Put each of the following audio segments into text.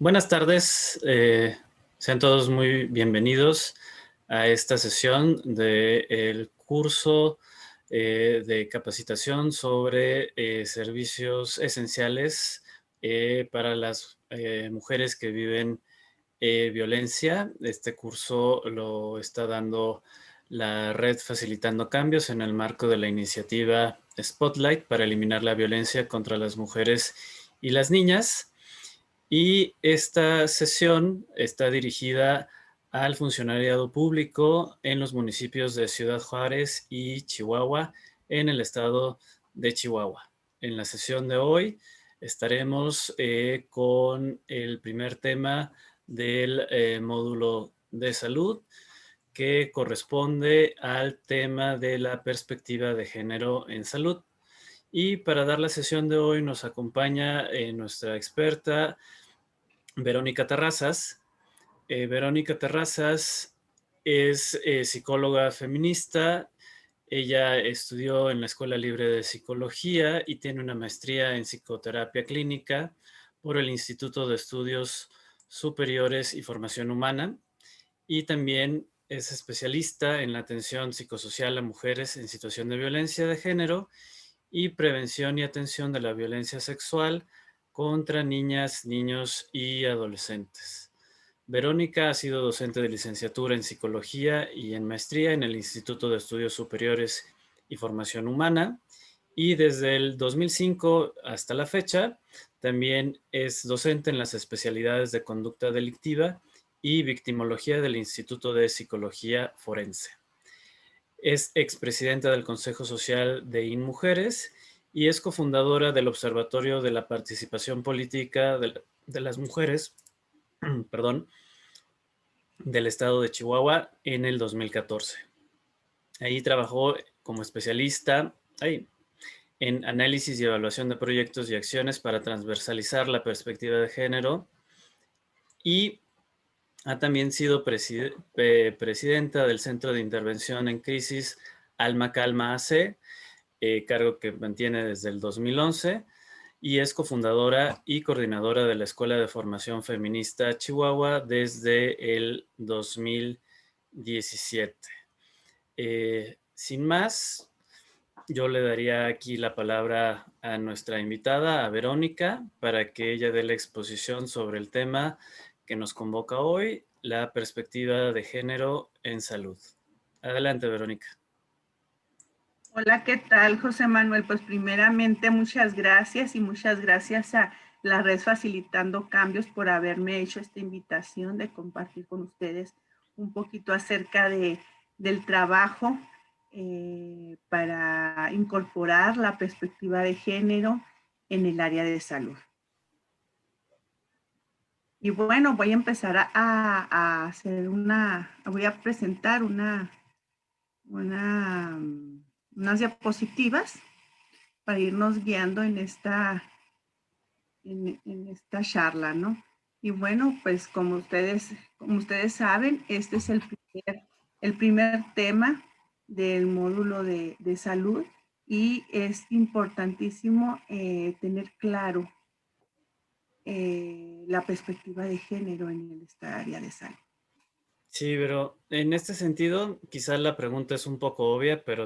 Buenas tardes, sean todos muy bienvenidos a esta sesión del curso de capacitación sobre servicios esenciales para las mujeres que viven violencia. Este curso lo está dando la red Facilitando Cambios en el marco de la iniciativa Spotlight para eliminar la violencia contra las mujeres y las niñas. Y esta sesión está dirigida al funcionariado público en los municipios de Ciudad Juárez y Chihuahua, en el estado de Chihuahua. En la sesión de hoy estaremos con el primer tema del módulo de salud, que corresponde al tema de la perspectiva de género en salud. Y para dar la sesión de hoy nos acompaña nuestra experta, Verónica Terrazas. Verónica Terrazas es psicóloga feminista. Ella estudió en la Escuela Libre de Psicología y tiene una maestría en psicoterapia clínica por el Instituto de Estudios Superiores y Formación Humana, y también es especialista en la atención psicosocial a mujeres en situación de violencia de género y prevención y atención de la violencia sexual contra niñas, niños y adolescentes. Verónica ha sido docente de licenciatura en psicología y en maestría en el Instituto de Estudios Superiores y Formación Humana, y desde el 2005 hasta la fecha también es docente en las especialidades de conducta delictiva y victimología del Instituto de Psicología Forense. Es expresidenta del Consejo Social de INMujeres y es cofundadora del Observatorio de la Participación Política de las Mujeres, perdón, del estado de Chihuahua en el 2014. Ahí trabajó como especialista en análisis y evaluación de proyectos y acciones para transversalizar la perspectiva de género, y ha también sido presidenta del Centro de Intervención en Crisis Alma Calma AC, cargo que mantiene desde el 2011, y es cofundadora y coordinadora de la Escuela de Formación Feminista Chihuahua desde el 2017. Sin más, yo le daría aquí la palabra a nuestra invitada, a Verónica, para que ella dé la exposición sobre el tema que nos convoca hoy, la perspectiva de género en salud. Adelante, Verónica. Hola, ¿qué tal, José Manuel? Pues primeramente muchas gracias, y muchas gracias a la red Facilitando Cambios por haberme hecho esta invitación de compartir con ustedes un poquito acerca del trabajo para incorporar la perspectiva de género en el área de salud. Y bueno, voy a empezar a hacer voy a presentar unas diapositivas para irnos guiando en esta charla, ¿no? Y bueno, pues como ustedes saben, este es el primer tema del módulo de salud, y es importantísimo tener claro la perspectiva de género en esta área de salud. Sí, pero en este sentido, quizás la pregunta es un poco obvia, pero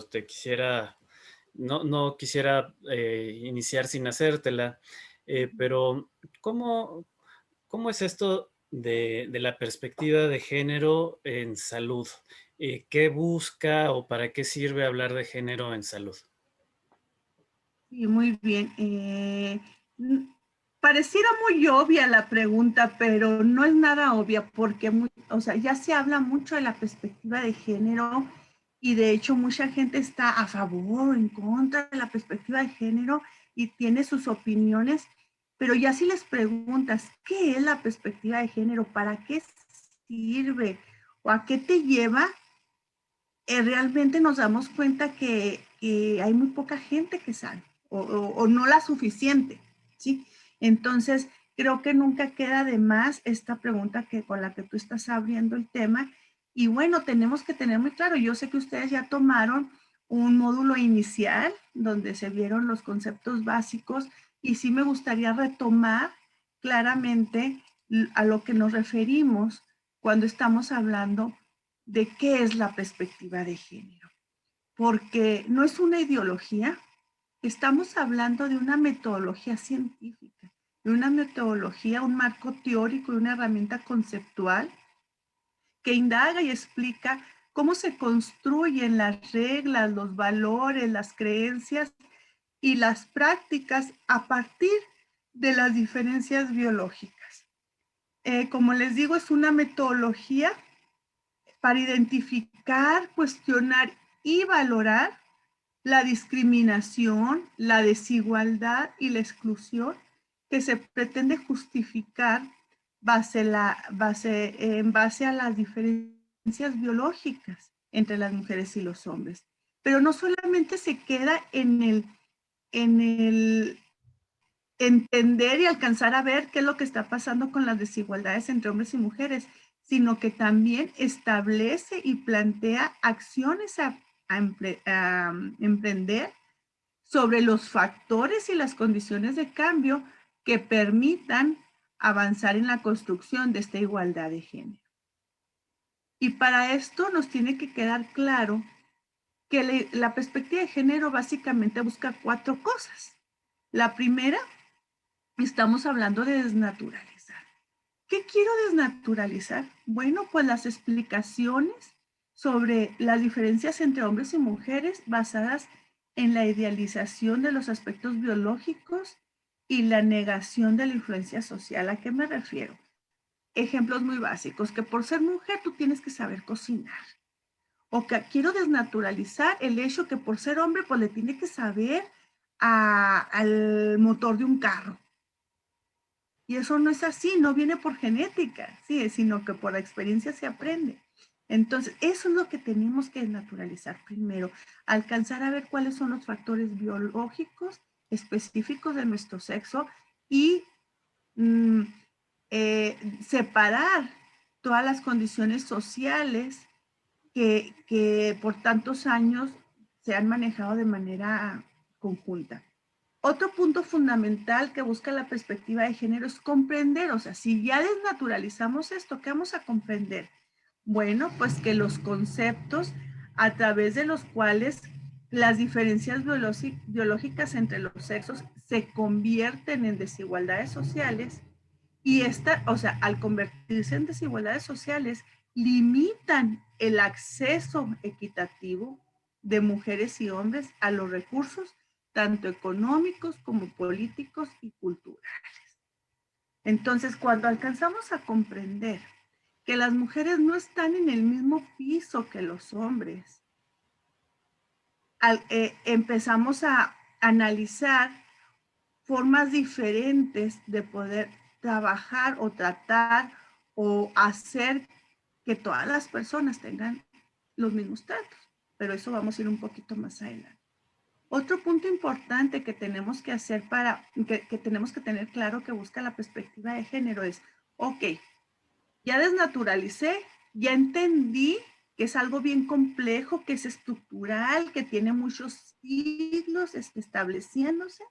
no quisiera iniciar sin hacértela. Pero, ¿cómo es esto de la perspectiva de género en salud? ¿Qué busca o para qué sirve hablar de género en salud? Sí, muy bien. Pareciera muy obvia la pregunta, pero no es nada obvia, porque ya se habla mucho de la perspectiva de género, y de hecho mucha gente está a favor o en contra de la perspectiva de género y tiene sus opiniones, pero ya si les preguntas, ¿qué es la perspectiva de género? ¿Para qué sirve? ¿O a qué te lleva? Realmente nos damos cuenta que hay muy poca gente que sabe, o no la suficiente, ¿sí? Entonces, creo que nunca queda de más esta pregunta con la que tú estás abriendo el tema. Y bueno, tenemos que tener muy claro, yo sé que ustedes ya tomaron un módulo inicial donde se vieron los conceptos básicos, y sí me gustaría retomar claramente a lo que nos referimos cuando estamos hablando de qué es la perspectiva de género. Porque no es una ideología, estamos hablando de una metodología científica, de una metodología, un marco teórico y una herramienta conceptual que indaga y explica cómo se construyen las reglas, los valores, las creencias y las prácticas a partir de las diferencias biológicas. Como les digo, es una metodología para identificar, cuestionar y valorar la discriminación, la desigualdad y la exclusión que se pretende justificar en base a las diferencias biológicas entre las mujeres y los hombres. Pero no solamente se queda en el entender y alcanzar a ver qué es lo que está pasando con las desigualdades entre hombres y mujeres, sino que también establece y plantea acciones a emprender sobre los factores y las condiciones de cambio que permitan avanzar en la construcción de esta igualdad de género. Y para esto nos tiene que quedar claro que la perspectiva de género básicamente busca 4 cosas. La primera, estamos hablando de desnaturalizar. ¿Qué quiero desnaturalizar? Bueno, pues las explicaciones sobre las diferencias entre hombres y mujeres basadas en la idealización de los aspectos biológicos y la negación de la influencia social. ¿A qué me refiero? Ejemplos muy básicos, que por ser mujer tú tienes que saber cocinar. O que quiero desnaturalizar el hecho que por ser hombre pues le tiene que saber al motor de un carro. Y eso no es así, no viene por genética, ¿sí? Sino que por la experiencia se aprende. Entonces, eso es lo que tenemos que naturalizar primero, alcanzar a ver cuáles son los factores biológicos específicos de nuestro sexo y separar todas las condiciones sociales que por tantos años se han manejado de manera conjunta. Otro punto fundamental que busca la perspectiva de género es comprender, o sea, si ya desnaturalizamos esto, ¿qué vamos a comprender? Bueno, pues que los conceptos a través de los cuales las diferencias biológicas entre los sexos se convierten en desigualdades sociales y o sea, al convertirse en desigualdades sociales, limitan el acceso equitativo de mujeres y hombres a los recursos tanto económicos como políticos y culturales. Entonces, cuando alcanzamos a comprender que las mujeres no están en el mismo piso que los hombres, empezamos a analizar formas diferentes de poder trabajar o tratar o hacer que todas las personas tengan los mismos tratos. Pero eso vamos a ir un poquito más adelante. Otro punto importante que tenemos que hacer que tenemos que tener claro que busca la perspectiva de género es, ok, ya desnaturalicé, ya entendí que es algo bien complejo, que es estructural, que tiene muchos siglos estableciéndose,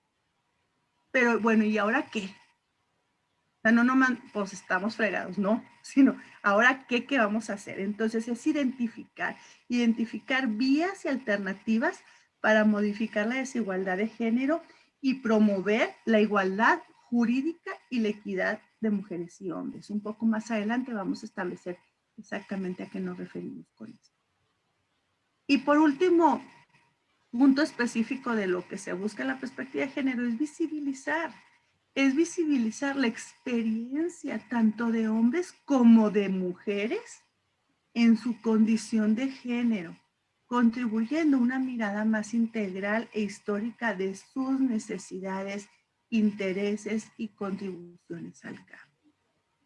pero bueno, ¿y ahora qué? O sea, no nomás, pues estamos fregados, no, sino ahora qué vamos a hacer. Entonces es identificar vías y alternativas para modificar la desigualdad de género y promover la igualdad jurídica y la equidad de mujeres y hombres. Un poco más adelante vamos a establecer exactamente a qué nos referimos con esto. Y por último, punto específico de lo que se busca en la perspectiva de género es visibilizar la experiencia tanto de hombres como de mujeres en su condición de género, contribuyendo a una mirada más integral e histórica de sus necesidades, intereses y contribuciones al cambio.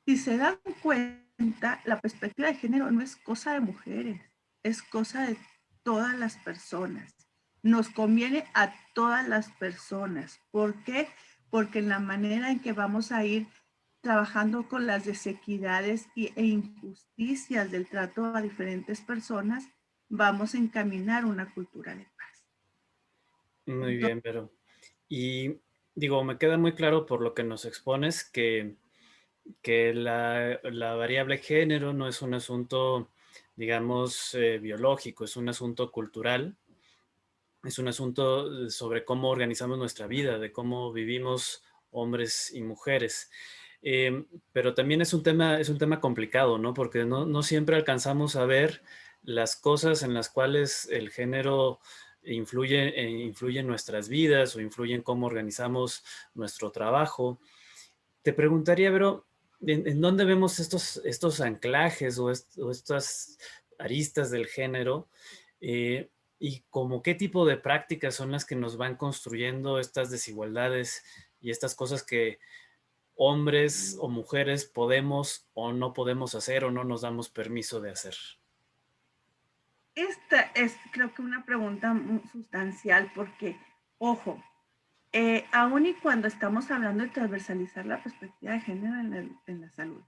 Si se dan cuenta, la perspectiva de género no es cosa de mujeres, es cosa de todas las personas. Nos conviene a todas las personas. ¿Por qué? Porque en la manera en que vamos a ir trabajando con las desequidades e injusticias del trato a diferentes personas, vamos a encaminar una cultura de paz. Muy bien, pero y digo, me queda muy claro por lo que nos expones que que la variable género no es un asunto, digamos, biológico, es un asunto cultural, es un asunto sobre cómo organizamos nuestra vida, de cómo vivimos hombres y mujeres. Pero también es un tema complicado, ¿no? Porque no siempre alcanzamos a ver las cosas en las cuales el género influye en nuestras vidas o influye en cómo organizamos nuestro trabajo. Te preguntaría, Vero, ¿en dónde vemos estos anclajes o estas aristas del género? Y como qué tipo de prácticas son las que nos van construyendo estas desigualdades y estas cosas que hombres o mujeres podemos o no podemos hacer o no nos damos permiso de hacer. Esta es, creo que una pregunta muy sustancial porque, ojo, aun y cuando estamos hablando de transversalizar la perspectiva de género en la salud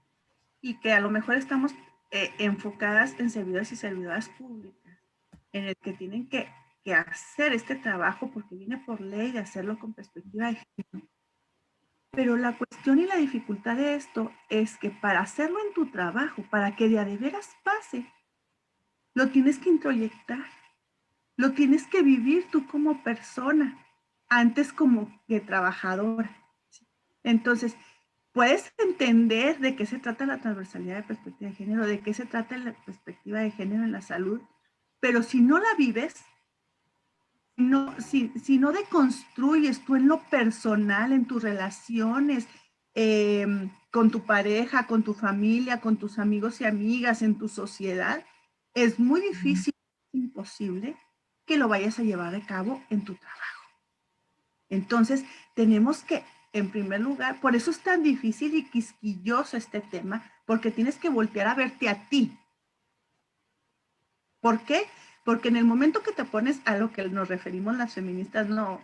y que a lo mejor estamos enfocadas en servidores y servidoras públicas, en el que tienen que hacer este trabajo porque viene por ley de hacerlo con perspectiva de género. Pero la cuestión y la dificultad de esto es que para hacerlo en tu trabajo, para que de veras pase, lo tienes que introyectar, lo tienes que vivir tú como persona, antes como que trabajadora. Entonces, puedes entender de qué se trata la transversalidad de perspectiva de género, de qué se trata la perspectiva de género en la salud, pero si no la vives, si no deconstruyes tú en lo personal, en tus relaciones, con tu pareja, con tu familia, con tus amigos y amigas, en tu sociedad, es muy difícil, imposible, que lo vayas a llevar a cabo en tu trabajo. Entonces, tenemos que, en primer lugar, por eso es tan difícil y quisquilloso este tema, porque tienes que voltear a verte a ti. ¿Por qué? Porque en el momento que te pones a lo que nos referimos las feministas, no,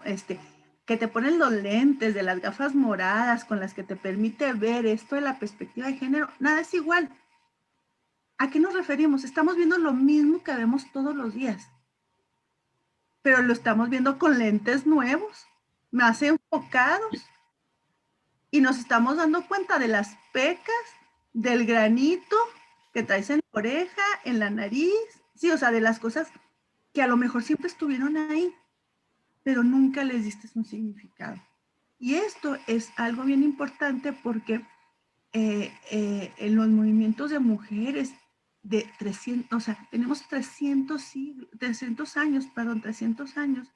que te ponen los lentes de las gafas moradas con las que te permite ver esto de la perspectiva de género, nada es igual. ¿A qué nos referimos? Estamos viendo lo mismo que vemos todos los días, pero lo estamos viendo con lentes nuevos, más enfocados, y nos estamos dando cuenta de las pecas, del granito que traes en la oreja, en la nariz, sí, o sea, de las cosas que a lo mejor siempre estuvieron ahí, pero nunca les diste un significado. Y esto es algo bien importante porque en los movimientos de mujeres de 300, o sea, tenemos 300 años, perdón, 300 años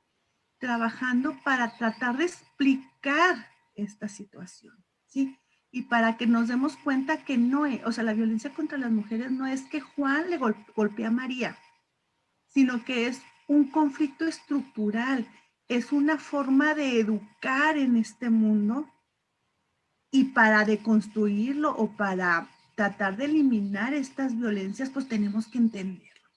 trabajando para tratar de explicar esta situación, ¿sí? Y para que nos demos cuenta que no es, o sea, la violencia contra las mujeres no es que Juan le golpea a María, sino que es un conflicto estructural, es una forma de educar en este mundo y para deconstruirlo o para tratar de eliminar estas violencias, pues tenemos que entenderlo.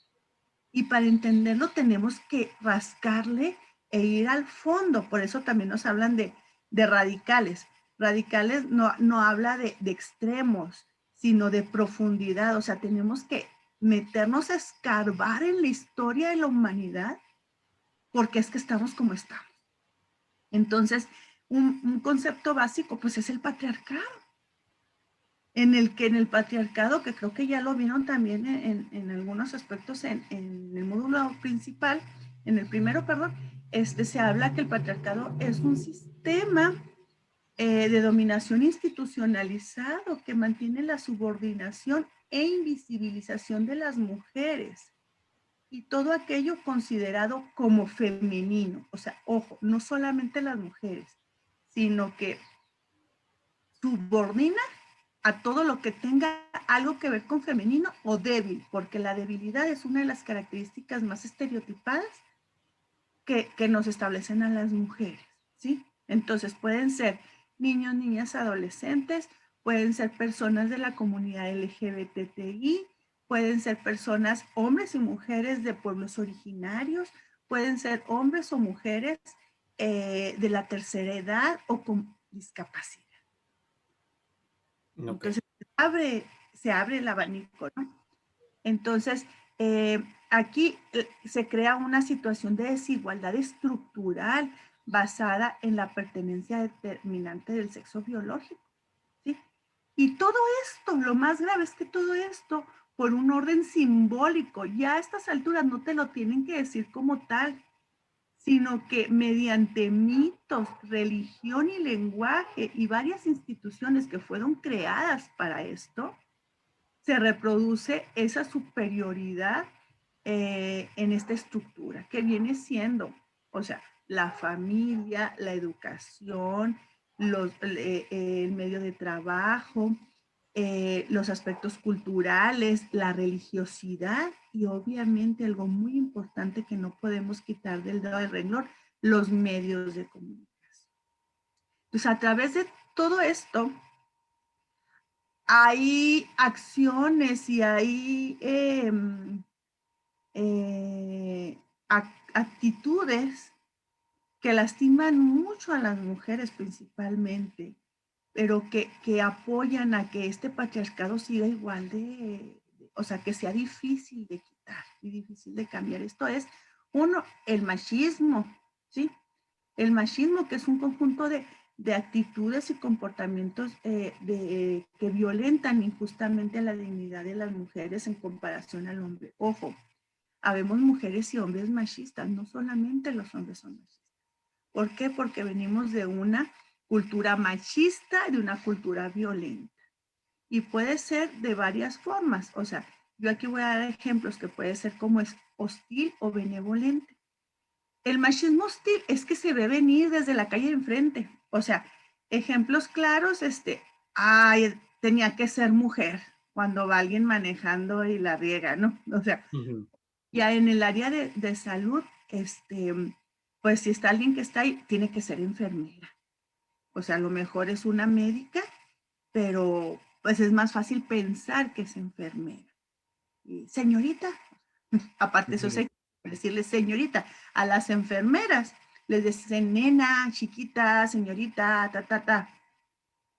Y para entenderlo tenemos que rascarle e ir al fondo. Por eso también nos hablan de radicales. Radicales no habla de extremos, sino de profundidad. O sea, tenemos que meternos a escarbar en la historia de la humanidad porque es que estamos como estamos. Entonces, un concepto básico pues es el patriarcado, en el patriarcado, que creo que ya lo vieron también en algunos aspectos en el módulo principal, en el primero, perdón, se habla que el patriarcado es un sistema de dominación institucionalizado que mantiene la subordinación e invisibilización de las mujeres y todo aquello considerado como femenino. O sea, ojo, no solamente las mujeres, sino que subordina a todo lo que tenga algo que ver con femenino o débil, porque la debilidad es una de las características más estereotipadas que nos establecen a las mujeres, ¿sí? Entonces pueden ser niños, niñas, adolescentes, pueden ser personas de la comunidad LGBTI, pueden ser personas, hombres y mujeres de pueblos originarios, pueden ser hombres o mujeres de la tercera edad o con discapacidad. Okay. Entonces se abre el abanico, ¿no? Entonces, aquí se crea una situación de desigualdad estructural basada en la pertenencia determinante del sexo biológico, ¿sí? Y todo esto, lo más grave es que todo esto, por un orden simbólico, ya a estas alturas no te lo tienen que decir como tal, sino que mediante mitos, religión y lenguaje y varias instituciones que fueron creadas para esto, se reproduce esa superioridad en esta estructura, que viene siendo, o sea, la familia, la educación, el medio de trabajo, los aspectos culturales, la religiosidad y obviamente algo muy importante que no podemos quitar del dedo del renglón, los medios de comunicación. Entonces, a través de todo esto, hay acciones y hay actitudes que lastiman mucho a las mujeres principalmente, pero que apoyan a que este patriarcado siga igual o sea, que sea difícil de quitar y difícil de cambiar. Esto es, uno, el machismo, ¿sí? El machismo, que es un conjunto de actitudes y comportamientos que violentan injustamente la dignidad de las mujeres en comparación al hombre. Ojo, habemos mujeres y hombres machistas, no solamente los hombres son machistas. ¿Por qué? Porque venimos de una cultura machista, de una cultura violenta. Y puede ser de varias formas. O sea, yo aquí voy a dar ejemplos que puede ser como es hostil o benevolente. El machismo hostil es que se ve venir desde la calle de enfrente. O sea, ejemplos claros, ay, tenía que ser mujer cuando va alguien manejando y la riega, ¿no? O sea, ya en el área de salud, pues si está alguien que está ahí, tiene que ser enfermera. O sea, a lo mejor es una médica, pero pues es más fácil pensar que es enfermera. Y, señorita, aparte eso es decirle señorita, a las enfermeras les dicen nena, chiquita, señorita, ta, ta, ta.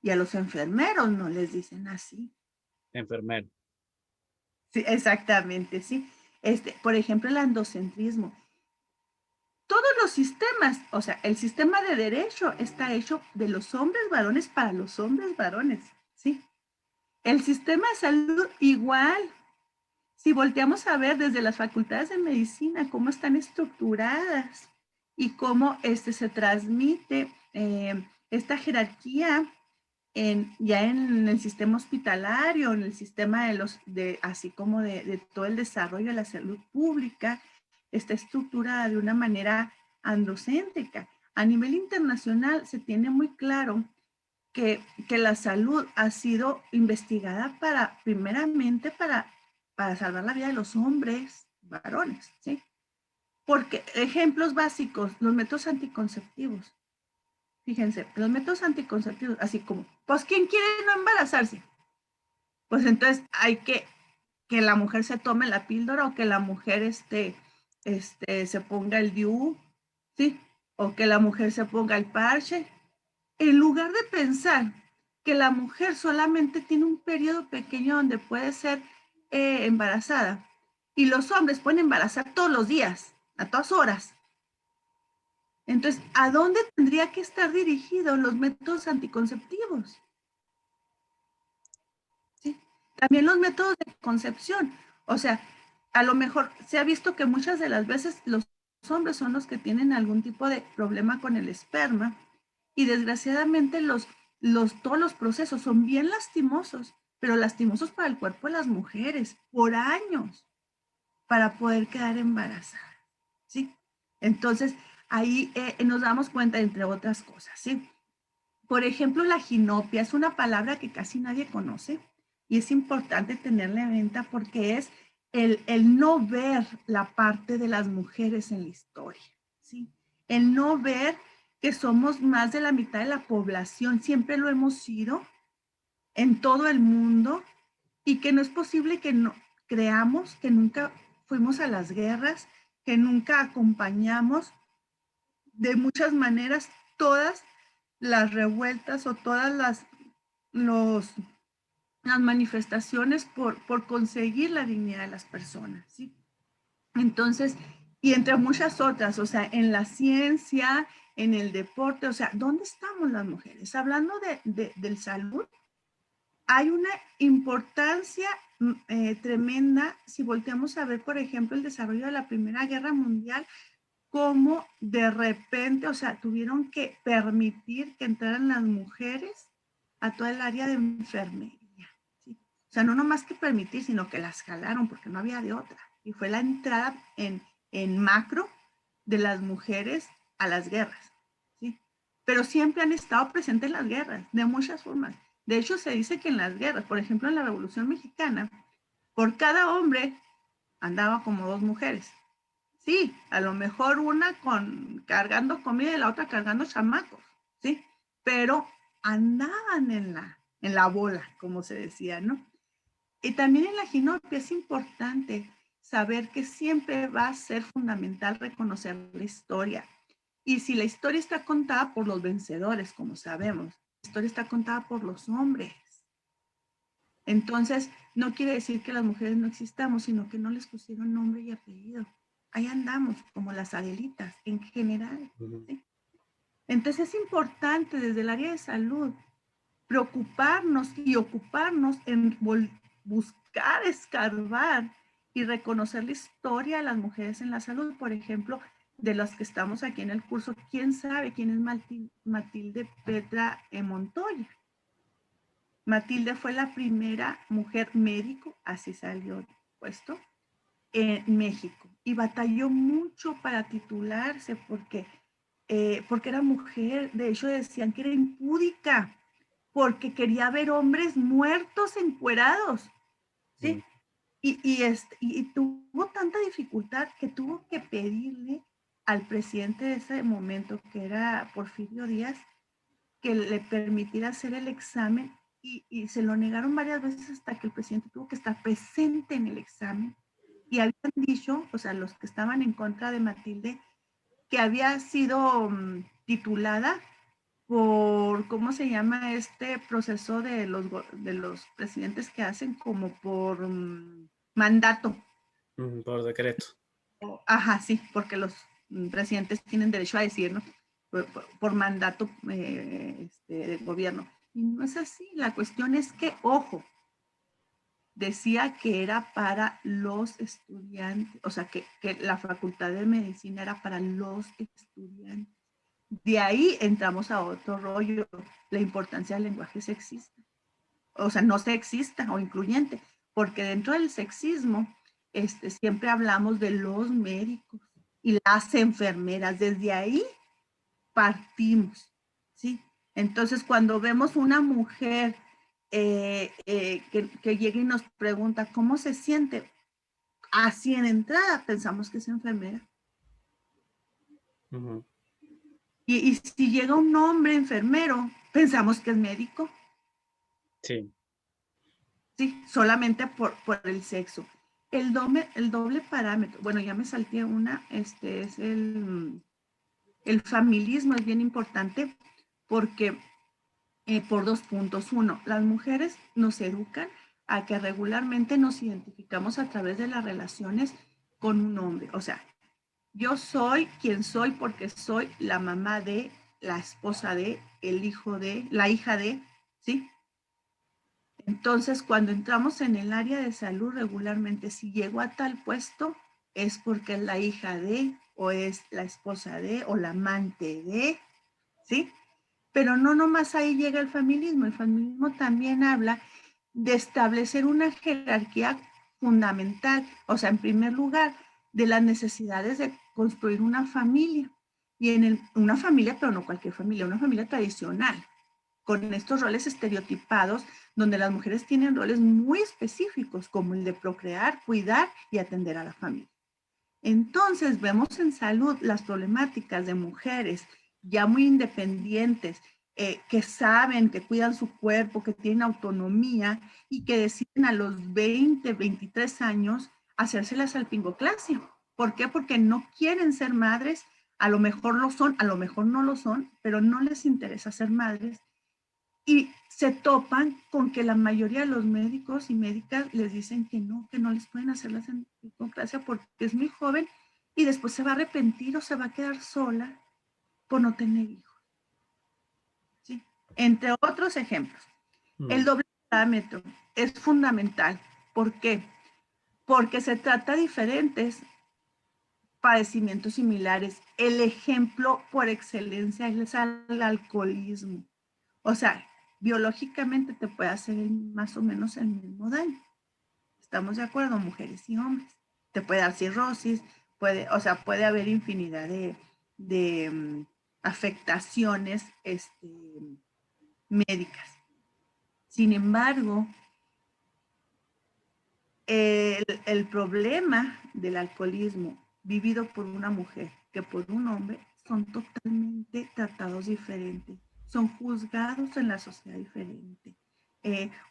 Y a los enfermeros no les dicen así. Enfermero. Sí, exactamente, sí. Por ejemplo, el androcentrismo. Todos los sistemas, o sea, el sistema de derecho está hecho de los hombres varones para los hombres varones, ¿sí? El sistema de salud igual. Si volteamos a ver desde las facultades de medicina cómo están estructuradas y cómo se transmite esta jerarquía ya en el sistema hospitalario, en el sistema así como de todo el desarrollo de la salud pública, está estructurada de una manera androcéntrica. A nivel internacional se tiene muy claro que la salud ha sido investigada primeramente para salvar la vida de los hombres varones, ¿sí? Porque ejemplos básicos, los métodos anticonceptivos. Fíjense, los métodos anticonceptivos, así como, pues, ¿quién quiere no embarazarse? Pues entonces hay que la mujer se tome la píldora o que la mujer se ponga el DIU, ¿sí? O que la mujer se ponga el parche. En lugar de pensar que la mujer solamente tiene un periodo pequeño donde puede ser embarazada y los hombres pueden embarazar todos los días, a todas horas. Entonces, ¿a dónde tendría que estar dirigidos los métodos anticonceptivos? ¿Sí? También los métodos de concepción. O sea, a lo mejor se ha visto que muchas de las veces los hombres son los que tienen algún tipo de problema con el esperma y desgraciadamente todos los procesos son bien lastimosos, pero lastimosos para el cuerpo de las mujeres por años para poder quedar embarazadas, ¿sí? Entonces, ahí nos damos cuenta, entre otras cosas, ¿sí? Por ejemplo, la ginopia es una palabra que casi nadie conoce y es importante tenerla en cuenta porque es el no ver la parte de las mujeres en la historia, ¿sí? El no ver que somos más de la mitad de la población, siempre lo hemos sido en todo el mundo y que no es posible que no creamos que nunca fuimos a las guerras, que nunca acompañamos de muchas maneras todas las revueltas o todas las manifestaciones por conseguir la dignidad de las personas, ¿sí? Entonces, y entre muchas otras, o sea, en la ciencia, en el deporte, o sea, ¿dónde estamos las mujeres? Hablando del salud, hay una importancia tremenda si volteamos a ver, por ejemplo, el desarrollo de la Primera Guerra Mundial, cómo de repente, o sea, tuvieron que permitir que entraran las mujeres a toda el área de enfermería. ¿Sí? O sea, no nomás que permitir, sino que las jalaron porque no había de otra. Y fue la entrada en macro de las mujeres a las guerras. ¿Sí? Pero siempre han estado presentes en las guerras, de muchas formas. De hecho, se dice que en las guerras, por ejemplo, en la Revolución Mexicana, por cada hombre andaba como 2 mujeres. Sí, a lo mejor una cargando comida y la otra cargando chamacos, ¿sí? Pero andaban en la bola, como se decía, ¿no? Y también en la ginopia es importante saber que siempre va a ser fundamental reconocer la historia. Y si la historia está contada por los vencedores, como sabemos, la historia está contada por los hombres. Entonces, no quiere decir que las mujeres no existamos, sino que no les pusieron nombre y apellido. Ahí andamos, como las Adelitas, en general. ¿Sí? Entonces, es importante desde el área de salud preocuparnos y ocuparnos en buscar, escarbar y reconocer la historia de las mujeres en la salud. Por ejemplo, de las que estamos aquí en el curso, ¿quién sabe quién es Matilde Petra Montoya? Matilde fue la primera mujer médico, así salió puesto, en México. Y batalló mucho para titularse porque era mujer. De hecho, decían que era impúdica porque quería ver hombres muertos encuerados. ¿Sí? Y tuvo tanta dificultad que tuvo que pedirle al presidente de ese momento, que era Porfirio Díaz, que le permitiera hacer el examen y se lo negaron varias veces hasta que el presidente tuvo que estar presente en el examen. Y habían dicho, o sea, los que estaban en contra de Matilde, que había sido titulada por, ¿cómo se llama este proceso de los presidentes que hacen? Como por mandato. Por decreto. Ajá, sí, porque los presidentes tienen derecho a decir, ¿no? Por mandato del gobierno. Y no es así. La cuestión es que, ojo, decía que era para los estudiantes, o sea, que la facultad de medicina era para los estudiantes. De ahí entramos a otro rollo, la importancia del lenguaje sexista. O sea, no sexista o incluyente, porque dentro del sexismo siempre hablamos de los médicos y las enfermeras. Desde ahí partimos, ¿sí? Entonces, cuando vemos una mujer que llega y nos pregunta cómo se siente, así en entrada pensamos que es enfermera. Y si llega un hombre enfermero, pensamos que es médico. Sí. Sí, solamente por el sexo. El doble parámetro, bueno, ya me salté una, es el familismo, es bien importante porque por 2 puntos. Uno, las mujeres nos educan a que regularmente nos identificamos a través de las relaciones con un hombre. O sea, yo soy quien soy porque soy la mamá de, la esposa de, el hijo de, la hija de, ¿sí? Entonces, cuando entramos en el área de salud regularmente, si llego a tal puesto, es porque es la hija de, o es la esposa de, o la amante de, ¿sí? Pero no nomás ahí llega el familismo también habla de establecer una jerarquía fundamental, o sea, en primer lugar, de las necesidades de construir una familia, y una familia, pero no cualquier familia, una familia tradicional, con estos roles estereotipados, donde las mujeres tienen roles muy específicos, como el de procrear, cuidar y atender a la familia. Entonces, vemos en salud las problemáticas de mujeres ya muy independientes, que saben, que cuidan su cuerpo, que tienen autonomía y que deciden a los 20, 23 años hacerse la salpingoclasia. ¿Por qué? Porque no quieren ser madres, a lo mejor lo son, a lo mejor no lo son, pero no les interesa ser madres. Y se topan con que la mayoría de los médicos y médicas les dicen que no les pueden hacer la salpingoclasia porque es muy joven y después se va a arrepentir o se va a quedar sola por no tener hijos. ¿Sí? Entre otros ejemplos. El doble parámetro es fundamental. ¿Por qué? Porque se trata de diferentes padecimientos similares. El ejemplo por excelencia es el alcoholismo. O sea, biológicamente te puede hacer más o menos el mismo daño. ¿Estamos de acuerdo, mujeres y hombres? Te puede dar cirrosis, puede haber infinidad de afectaciones médicas. Sin embargo, el problema del alcoholismo vivido por una mujer que por un hombre son totalmente tratados diferentes, son juzgados en la sociedad diferente.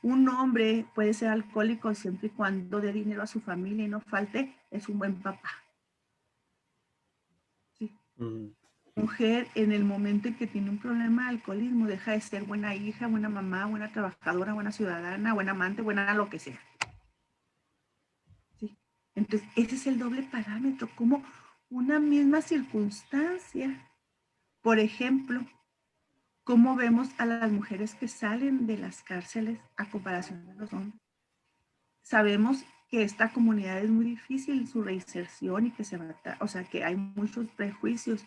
Un hombre puede ser alcohólico siempre y cuando dé dinero a su familia y no falte, es un buen papá. ¿Sí? Mujer, en el momento en que tiene un problema de alcoholismo, deja de ser buena hija, buena mamá, buena trabajadora, buena ciudadana, buena amante, buena lo que sea. ¿Sí? Entonces, ese es el doble parámetro, como una misma circunstancia. Por ejemplo, cómo vemos a las mujeres que salen de las cárceles a comparación de los hombres. Sabemos que esta comunidad es muy difícil su reinserción y que que hay muchos prejuicios,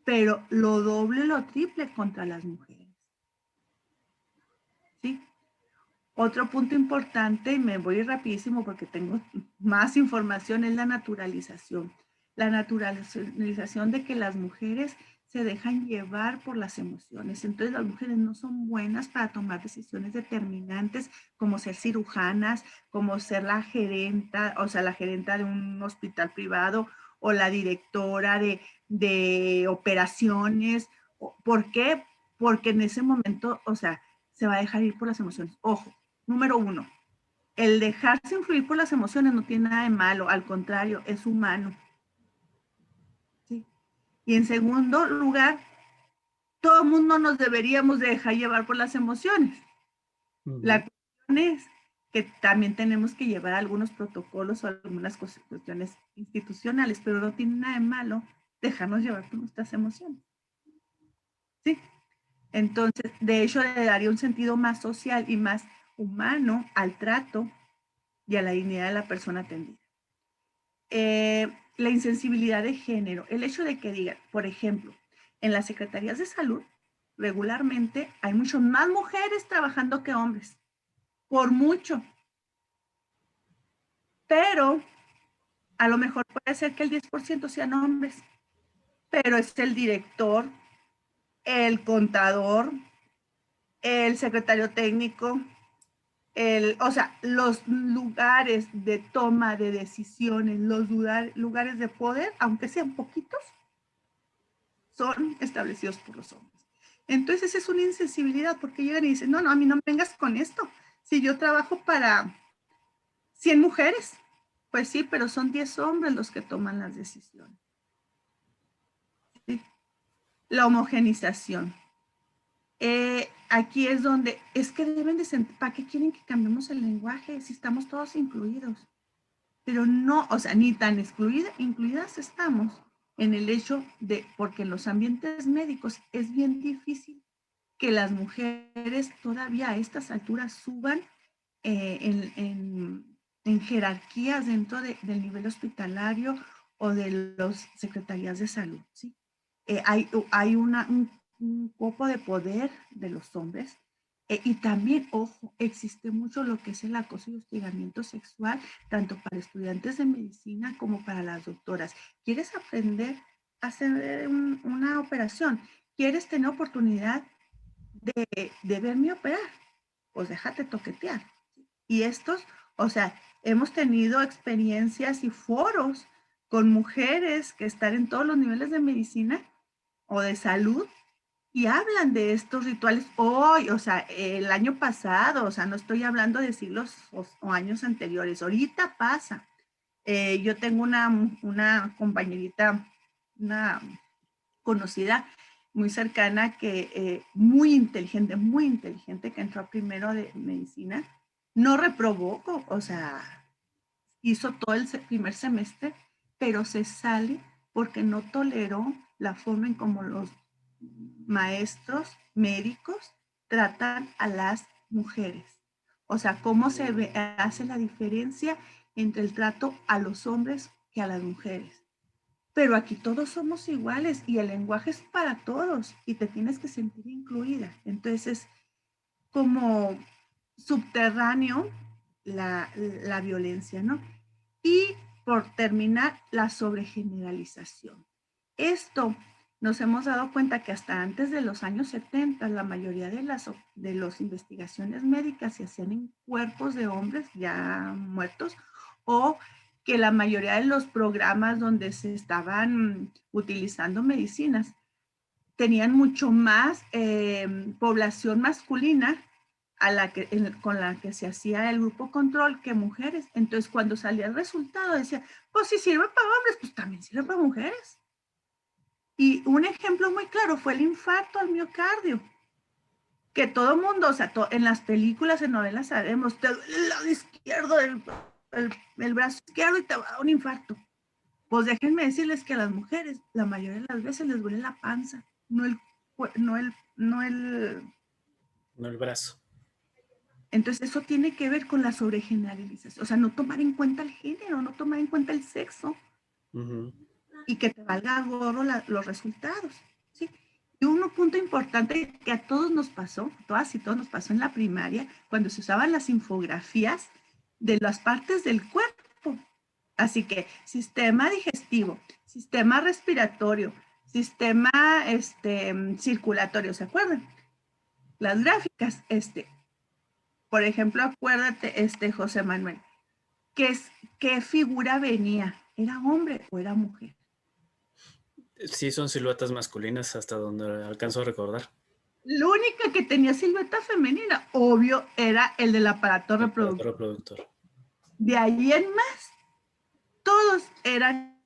pero lo doble, lo triple contra las mujeres. ¿Sí? Otro punto importante, y me voy rapidísimo porque tengo más información, es la naturalización. La naturalización de que las mujeres se dejan llevar por las emociones. Entonces las mujeres no son buenas para tomar decisiones determinantes como ser cirujanas, como ser la gerenta, o sea, la gerenta de un hospital privado o la directora de operaciones. ¿Por qué? Porque en ese momento, o sea, se va a dejar ir por las emociones. Ojo, número 1, el dejarse influir por las emociones no tiene nada de malo, al contrario, es humano. ¿Sí? Y en segundo lugar, todo el mundo nos deberíamos de dejar llevar por las emociones. La cuestión es que también tenemos que llevar algunos protocolos o algunas cuestiones institucionales, pero no tiene nada de malo dejarnos llevar por nuestras emociones. ¿Sí? Entonces, de hecho, le daría un sentido más social y más humano al trato y a la dignidad de la persona atendida. La insensibilidad de género, el hecho de que digan, por ejemplo, en las secretarías de salud, regularmente hay mucho más mujeres trabajando que hombres, por mucho. Pero a lo mejor puede ser que el 10% sean hombres, pero es el director, el contador, el secretario técnico, o sea, los lugares de toma de decisiones, los lugares de poder, aunque sean poquitos, son establecidos por los hombres. Entonces es una insensibilidad porque llegan y dicen, no, a mí no me vengas con esto. Si yo trabajo para 100 mujeres, pues sí, pero son 10 hombres los que toman las decisiones. ¿Sí? La homogenización. Aquí es donde, es que deben de sentir, ¿para qué quieren que cambiemos el lenguaje si estamos todos incluidos? Pero no, o sea, ni tan incluidas estamos en el hecho de, porque en los ambientes médicos es bien difícil que las mujeres todavía a estas alturas suban en jerarquías dentro del nivel hospitalario o de las secretarías de salud, ¿sí? Hay un poco de poder de los hombres y también, ojo, existe mucho lo que es el acoso y hostigamiento sexual, tanto para estudiantes de medicina como para las doctoras. ¿Quieres aprender a hacer una operación? ¿Quieres tener oportunidad de verme operar? Pues déjate toquetear. Y estos, o sea, hemos tenido experiencias y foros con mujeres que están en todos los niveles de medicina o de salud y hablan de estos rituales hoy, o sea, el año pasado, o sea, no estoy hablando de siglos o años anteriores, ahorita pasa. Yo tengo una compañerita, una conocida muy cercana que muy inteligente, que entró a primero de medicina, no reprobó, o sea, hizo todo el primer semestre, pero se sale porque no toleró la forma en cómo los maestros médicos tratan a las mujeres. O sea, cómo hace la diferencia entre el trato a los hombres que a las mujeres. Pero aquí todos somos iguales y el lenguaje es para todos y te tienes que sentir incluida. Entonces es como subterráneo la violencia, ¿no? Y por terminar, la sobregeneralización. Esto nos hemos dado cuenta que hasta antes de los años 70, la mayoría de las investigaciones médicas se hacían en cuerpos de hombres ya muertos, o que la mayoría de los programas donde se estaban utilizando medicinas tenían mucho más población masculina con la que se hacía el grupo control que mujeres. Entonces, cuando salía el resultado, decía, pues si sirve para hombres, pues también sirve para mujeres. Y un ejemplo muy claro fue el infarto al miocardio, que todo mundo, o sea, en las películas, en novelas sabemos, te duele el lado izquierdo, el brazo izquierdo y te va a dar un infarto. Pues déjenme decirles que a las mujeres, la mayoría de las veces les duele la panza, no el brazo. Entonces eso tiene que ver con la sobregeneralización, o sea, no tomar en cuenta el género, no tomar en cuenta el sexo y que te valga gorro los resultados, ¿sí? Y un punto importante que a todos nos pasó, todas y todos nos pasó en la primaria, cuando se usaban las infografías de las partes del cuerpo. Así que sistema digestivo, sistema respiratorio, sistema circulatorio, ¿se acuerdan? Las gráficas, por ejemplo, acuérdate, José Manuel, ¿qué figura venía? ¿Era hombre o era mujer? Sí, son siluetas masculinas hasta donde alcanzo a recordar. La única que tenía silueta femenina, obvio, era el del aparato reproductor. De ahí en más, todos eran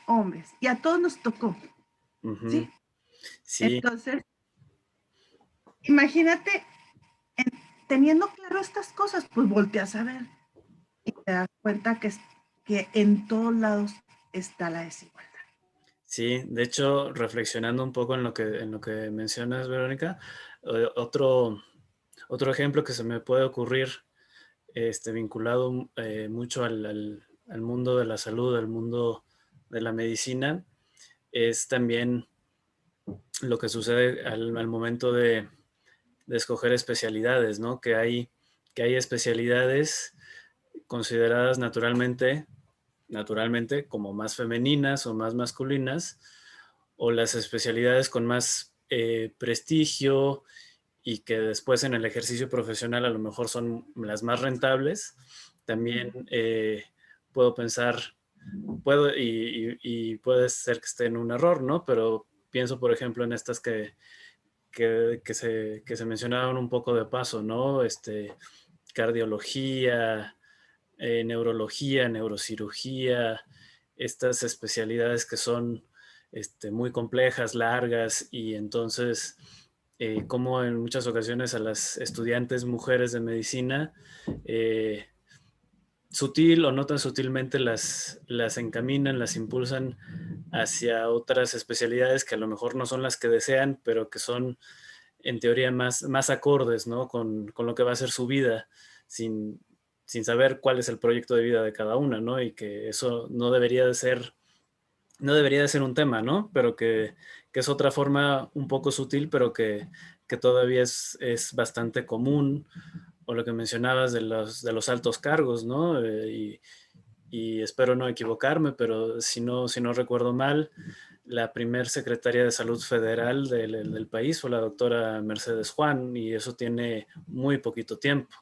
hombres y a todos nos tocó. ¿Sí? Sí. Entonces, imagínate, teniendo claro estas cosas, pues volteas a ver y te das cuenta que en todos lados está la desigualdad. Sí, de hecho, reflexionando un poco en lo que mencionas, Verónica, otro ejemplo que se me puede ocurrir, vinculado mucho al mundo de la salud, al mundo de la medicina, es también lo que sucede al momento de escoger especialidades, ¿no? Que hay especialidades consideradas naturalmente como más femeninas o más masculinas, o las especialidades con más prestigio y que después en el ejercicio profesional a lo mejor son las más rentables. También puedo pensar, y puede ser que esté en un error, ¿no? Pero pienso, por ejemplo, en estas que se mencionaban un poco de paso, ¿no? Cardiología, neurología, neurocirugía, estas especialidades que son muy complejas, largas, y entonces como en muchas ocasiones a las estudiantes mujeres de medicina, sutil o no tan sutilmente las encaminan, las impulsan hacia otras especialidades que a lo mejor no son las que desean, pero que son en teoría más acordes, ¿no? con lo que va a ser su vida, sin saber cuál es el proyecto de vida de cada una, ¿no? Y que eso no debería de ser un tema, ¿no? Pero que es otra forma un poco sutil, pero que todavía es bastante común, o lo que mencionabas de los altos cargos, ¿no? Y espero no equivocarme, pero si no recuerdo mal, la primer secretaria de Salud Federal del país fue la doctora Mercedes Juan, y eso tiene muy poquito tiempo.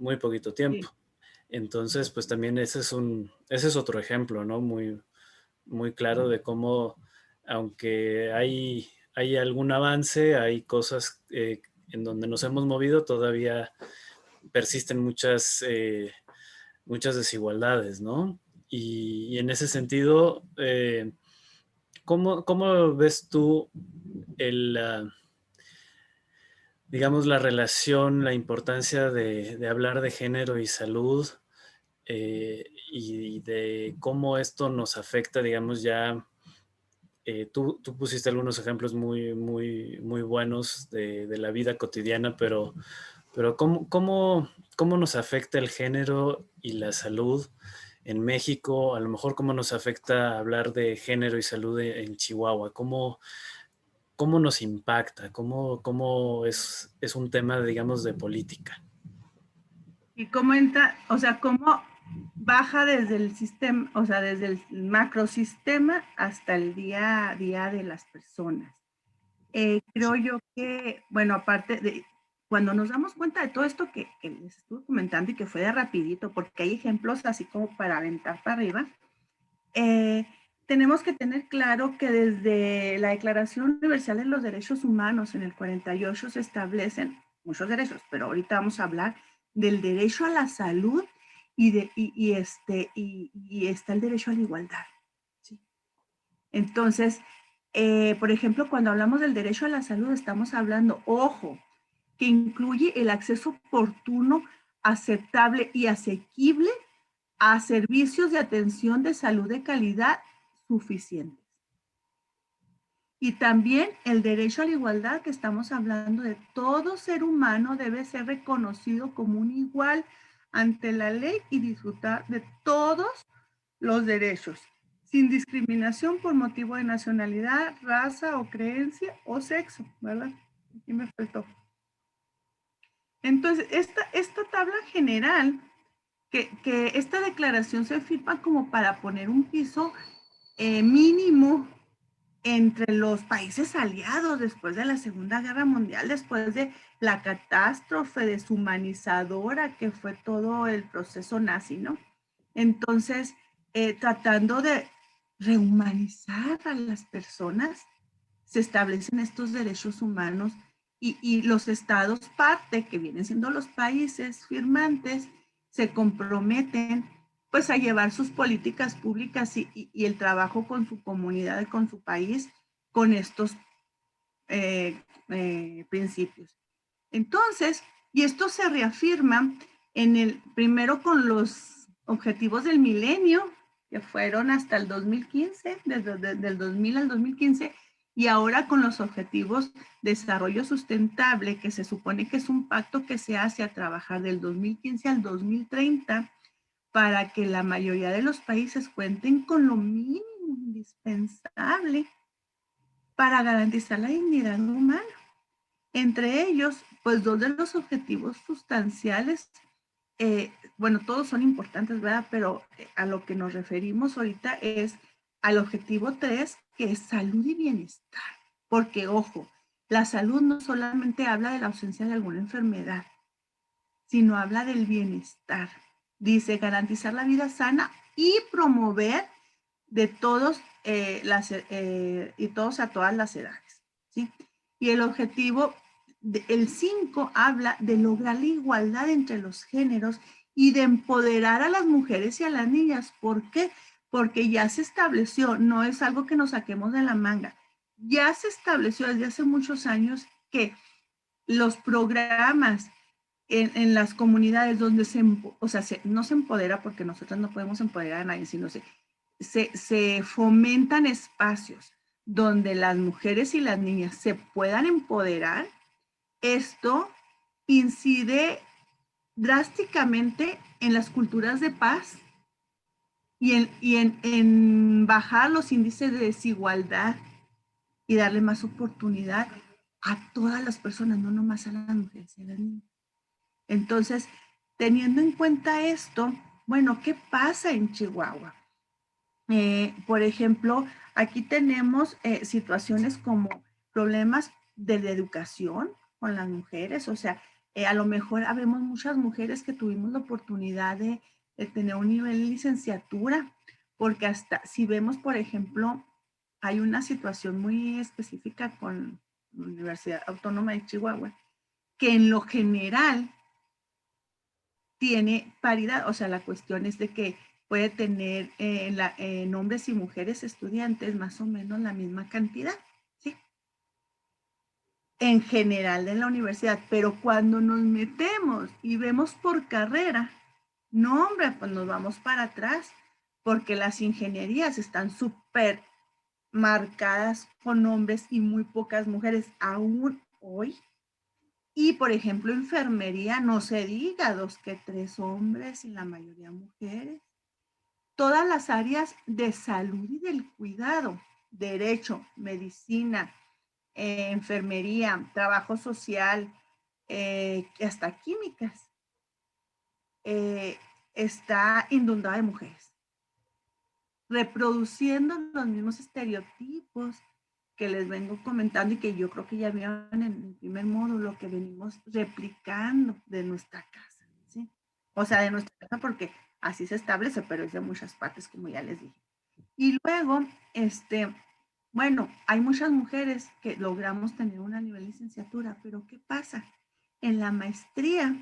Sí. Entonces, pues también ese es otro ejemplo, ¿no? Muy, muy claro de cómo, aunque hay algún avance, hay cosas en donde nos hemos movido, todavía persisten muchas desigualdades, ¿no? Y en ese sentido, ¿cómo ves tú digamos, la relación, la importancia de hablar de género y salud, y de cómo esto nos afecta, digamos, ya? Tú pusiste algunos ejemplos muy, muy, muy buenos de la vida cotidiana, pero Pero ¿cómo nos afecta el género y la salud en México? A lo mejor, ¿cómo nos afecta hablar de género y salud en Chihuahua? ¿Cómo nos impacta? ¿Cómo es un tema, digamos, de política? Y cómo entra, o sea, cómo baja desde el sistema, o sea, desde el macrosistema hasta el día a día de las personas. Creo yo que, bueno, aparte de, cuando nos damos cuenta de todo esto que les estuve comentando y que fue de rapidito, porque hay ejemplos así como para aventar para arriba, eh, tenemos que tener claro que desde la Declaración Universal de los Derechos Humanos en el 48 se establecen muchos derechos, pero ahorita vamos a hablar del derecho a la salud y está el derecho a la igualdad. ¿Sí? Entonces, por ejemplo, cuando hablamos del derecho a la salud, estamos hablando, ojo, que incluye el acceso oportuno, aceptable y asequible a servicios de atención de salud de calidad suficientes. Y también el derecho a la igualdad, que estamos hablando de todo ser humano debe ser reconocido como un igual ante la ley y disfrutar de todos los derechos, sin discriminación por motivo de nacionalidad, raza o creencia o sexo, ¿verdad? Aquí me faltó. Entonces, esta tabla general, que esta declaración se firma como para poner un piso mínimo entre los países aliados después de la Segunda Guerra Mundial, después de la catástrofe deshumanizadora que fue todo el proceso nazi, ¿no? Entonces, tratando de rehumanizar a las personas, se establecen estos derechos humanos y los estados parte, que vienen siendo los países firmantes, se comprometen pues a llevar sus políticas públicas y el trabajo con su comunidad y con su país con estos principios. Entonces, y esto se reafirma en el primero con los objetivos del milenio, que fueron hasta el 2015, desde el 2000 al 2015, y ahora con los objetivos de desarrollo sustentable, que se supone que es un pacto que se hace a trabajar del 2015 al 2030 para que la mayoría de los países cuenten con lo mínimo indispensable para garantizar la dignidad humana. Entre ellos, pues dos de los objetivos sustanciales, bueno, todos son importantes, ¿verdad? Pero a lo que nos referimos ahorita es al objetivo 3, que es salud y bienestar. Porque, ojo, la salud no solamente habla de la ausencia de alguna enfermedad, sino habla del bienestar. Dice garantizar la vida sana y promover de todos y todos a todas las edades. ¿Sí? Y el objetivo, el 5 habla de lograr la igualdad entre los géneros y de empoderar a las mujeres y a las niñas. ¿Por qué? Porque ya se estableció, no es algo que nos saquemos de la manga, ya se estableció desde hace muchos años que los programas en las comunidades donde no se empodera, porque nosotros no podemos empoderar a nadie, sino se fomentan espacios donde las mujeres y las niñas se puedan empoderar. Esto incide drásticamente en las culturas de paz y en bajar los índices de desigualdad y darle más oportunidad a todas las personas, no nomás a las mujeres y a las niñas. Entonces, teniendo en cuenta esto, bueno, ¿qué pasa en Chihuahua? Por ejemplo, aquí tenemos situaciones como problemas de la educación con las mujeres, o sea, a lo mejor habemos muchas mujeres que tuvimos la oportunidad de tener un nivel de licenciatura, porque hasta si vemos, por ejemplo, hay una situación muy específica con la Universidad Autónoma de Chihuahua, que en lo general tiene paridad, o sea, la cuestión es de que puede tener hombres y mujeres estudiantes más o menos la misma cantidad, ¿sí? En general de la universidad, pero cuando nos metemos y vemos por carrera, no, hombre, pues nos vamos para atrás, porque las ingenierías están súper marcadas con hombres y muy pocas mujeres aún hoy. Y, por ejemplo, enfermería, no se diga, 2 que 3 hombres y la mayoría mujeres. Todas las áreas de salud y del cuidado, derecho, medicina, enfermería, trabajo social, hasta químicas, está inundada de mujeres, reproduciendo los mismos estereotipos que les vengo comentando y que yo creo que ya vieron en el primer módulo, que venimos replicando de nuestra casa, ¿sí? O sea, de nuestra casa porque así se establece, pero es de muchas partes, como ya les dije. Y luego, bueno, hay muchas mujeres que logramos tener una nivel de licenciatura, pero ¿qué pasa? En la maestría,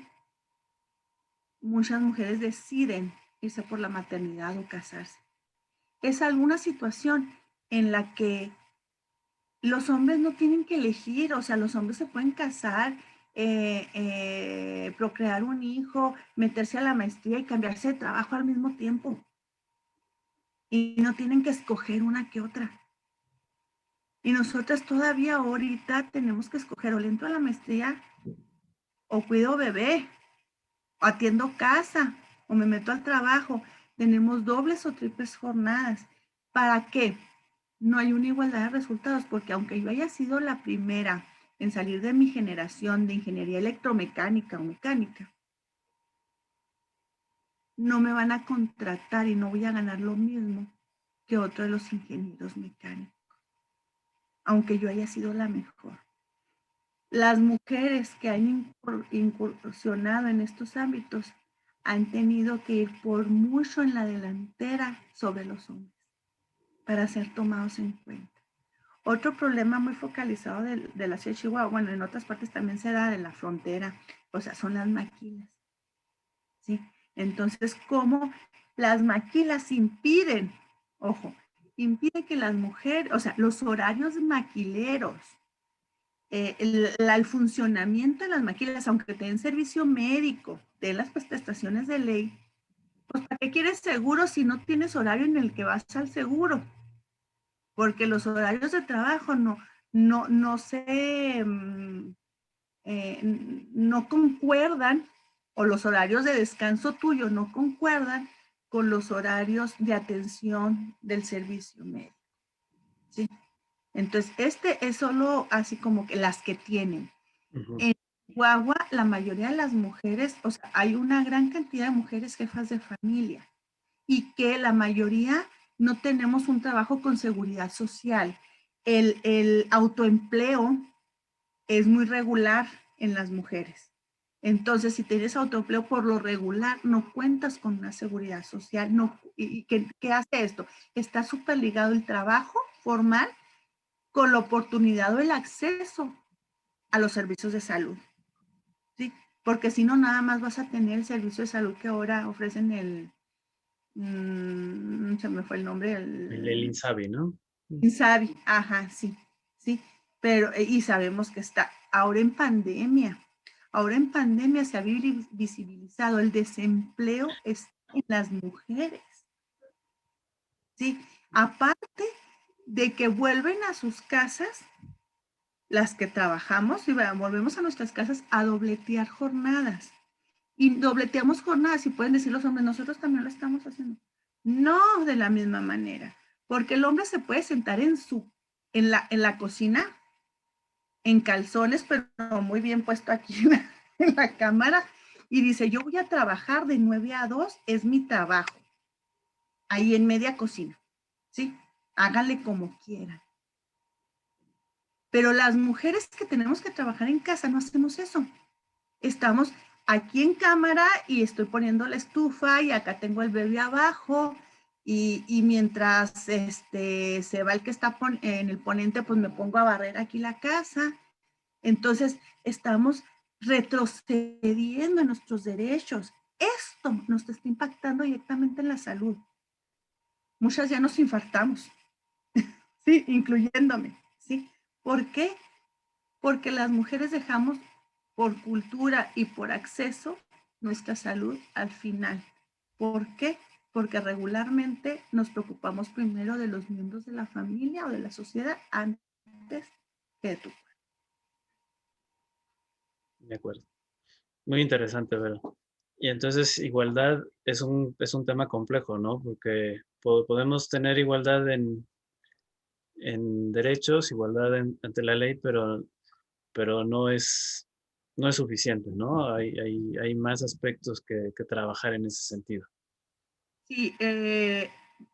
muchas mujeres deciden irse por la maternidad o casarse. Es alguna situación en la que los hombres no tienen que elegir, o sea, los hombres se pueden casar, procrear un hijo, meterse a la maestría y cambiarse de trabajo al mismo tiempo. Y no tienen que escoger una que otra. Y nosotras todavía ahorita tenemos que escoger o le entro a la maestría o cuido bebé, o atiendo casa, o me meto al trabajo. Tenemos dobles o triples jornadas. ¿Para qué? No hay una igualdad de resultados, porque aunque yo haya sido la primera en salir de mi generación de ingeniería electromecánica o mecánica, no me van a contratar y no voy a ganar lo mismo que otro de los ingenieros mecánicos, aunque yo haya sido la mejor. Las mujeres que han incursionado en estos ámbitos han tenido que ir por mucho en la delantera sobre los hombres para ser tomados en cuenta. Otro problema muy focalizado de la ciudad de Chihuahua, bueno, en otras partes también se da de la frontera, o sea, son las maquilas, ¿sí? Entonces, ¿cómo las maquilas impiden, ojo, impiden que las mujeres, o sea, los horarios maquileros, el funcionamiento de las maquilas, aunque te den servicio médico, de las prestaciones de ley, pues ¿para qué quieres seguro si no tienes horario en el que vas al seguro? Porque los horarios de trabajo no se, no concuerdan, o los horarios de descanso tuyo no concuerdan con los horarios de atención del servicio médico, ¿sí? Entonces, es solo así como que las que tienen. En Chihuahua, la mayoría de las mujeres, o sea, hay una gran cantidad de mujeres jefas de familia y que la mayoría no tenemos un trabajo con seguridad social. El autoempleo es muy regular en las mujeres. Entonces, si tienes autoempleo por lo regular, no cuentas con una seguridad social. No, ¿y qué hace esto? Está súper ligado el trabajo formal con la oportunidad o el acceso a los servicios de salud, ¿sí? Porque si no, nada más vas a tener el servicio de salud que ahora ofrecen se me fue el nombre. El INSABI, ¿no? INSABI, ajá, sí, sí. Pero, y sabemos que está ahora en pandemia. Ahora en pandemia se ha visibilizado el desempleo está en las mujeres, ¿sí? Aparte de que vuelven a sus casas, las que trabajamos y volvemos a nuestras casas a dobletear jornadas. Y dobleteamos jornadas y pueden decir los hombres, nosotros también lo estamos haciendo. No de la misma manera, porque el hombre se puede sentar en la cocina, en calzones, pero muy bien puesto aquí en la cámara, y dice, yo voy a trabajar de 9 a 2, es mi trabajo, ahí en media cocina, ¿sí? Háganle como quieran. Pero las mujeres que tenemos que trabajar en casa no hacemos eso. Estamos aquí en cámara y estoy poniendo la estufa y acá tengo el bebé abajo y mientras se va el que está en el ponente, pues me pongo a barrer aquí la casa. Entonces, estamos retrocediendo en nuestros derechos. Esto nos está impactando directamente en la salud. Muchas ya nos infartamos, sí, incluyéndome, ¿sí? ¿Por qué? Porque las mujeres dejamos por cultura y por acceso nuestra salud al final. ¿Por qué? Porque regularmente nos preocupamos primero de los miembros de la familia o de la sociedad antes que de tu. de acuerdo. Muy interesante, Vero. Y entonces igualdad es un tema complejo, ¿no? Porque podemos tener igualdad en derechos, igualdad ante la ley, pero no es suficiente, ¿no? Hay más aspectos que trabajar en ese sentido. Sí,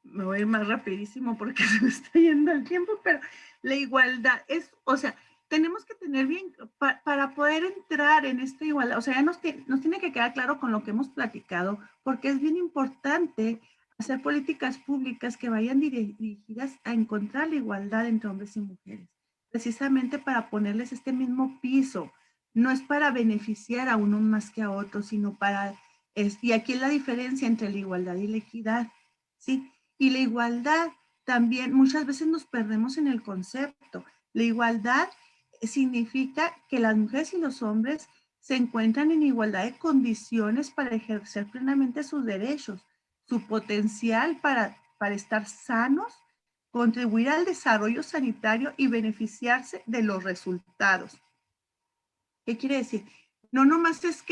me voy a ir más rapidísimo porque se me está yendo el tiempo, pero la igualdad es, o sea, tenemos que tener bien, para poder entrar en esta igualdad, o sea, ya nos tiene que quedar claro con lo que hemos platicado, porque es bien importante hacer políticas públicas que vayan dirigidas a encontrar la igualdad entre hombres y mujeres, precisamente para ponerles este mismo piso. No es para beneficiar a uno más que a otro, sino para y aquí es la diferencia entre la igualdad y la equidad, ¿sí? Y la igualdad también, muchas veces nos perdemos en el concepto. La igualdad significa que las mujeres y los hombres se encuentran en igualdad de condiciones para ejercer plenamente sus derechos, su potencial para estar sanos, contribuir al desarrollo sanitario y beneficiarse de los resultados. ¿Qué quiere decir? No nomás es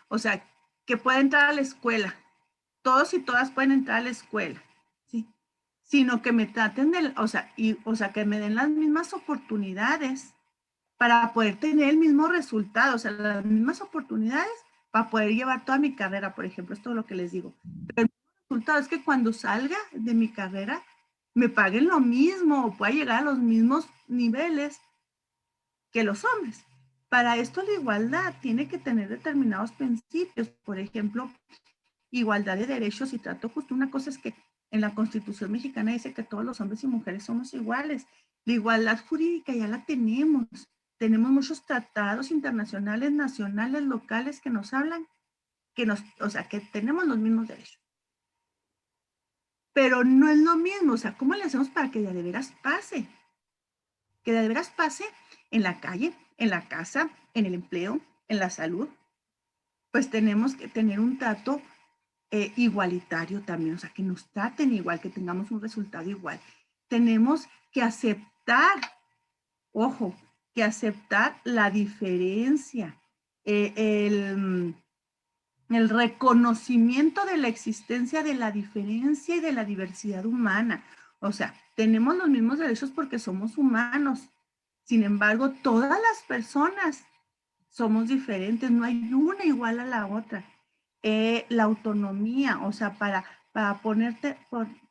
o sea, que pueda entrar a la escuela. Todos y todas pueden entrar a la escuela, ¿sí? Sino que me traten o sea, que me den las mismas oportunidades para poder tener el mismo resultado, o sea, las mismas oportunidades para poder llevar toda mi carrera, por ejemplo, esto es lo que les digo. Pero el resultado es que cuando salga de mi carrera, me paguen lo mismo o pueda llegar a los mismos niveles que los hombres. Para esto la igualdad tiene que tener determinados principios, por ejemplo, igualdad de derechos y trato justo. Una cosa es que en la Constitución mexicana dice que todos los hombres y mujeres somos iguales. La igualdad jurídica ya la tenemos. Tenemos muchos tratados internacionales, nacionales, locales que nos hablan, o sea, que tenemos los mismos derechos. Pero no es lo mismo, o sea, ¿cómo le hacemos para que de veras pase? Que de veras pase en la calle, en la casa, en el empleo, en la salud. Pues tenemos que tener un trato igualitario también, o sea, que nos traten igual, que tengamos un resultado igual. Tenemos que aceptar, ojo, que aceptar la diferencia, eh, el, el reconocimiento de la existencia de la diferencia y de la diversidad humana. O sea, tenemos los mismos derechos porque somos humanos. Sin embargo, todas las personas somos diferentes, no hay una igual a la otra. La autonomía, o sea, para por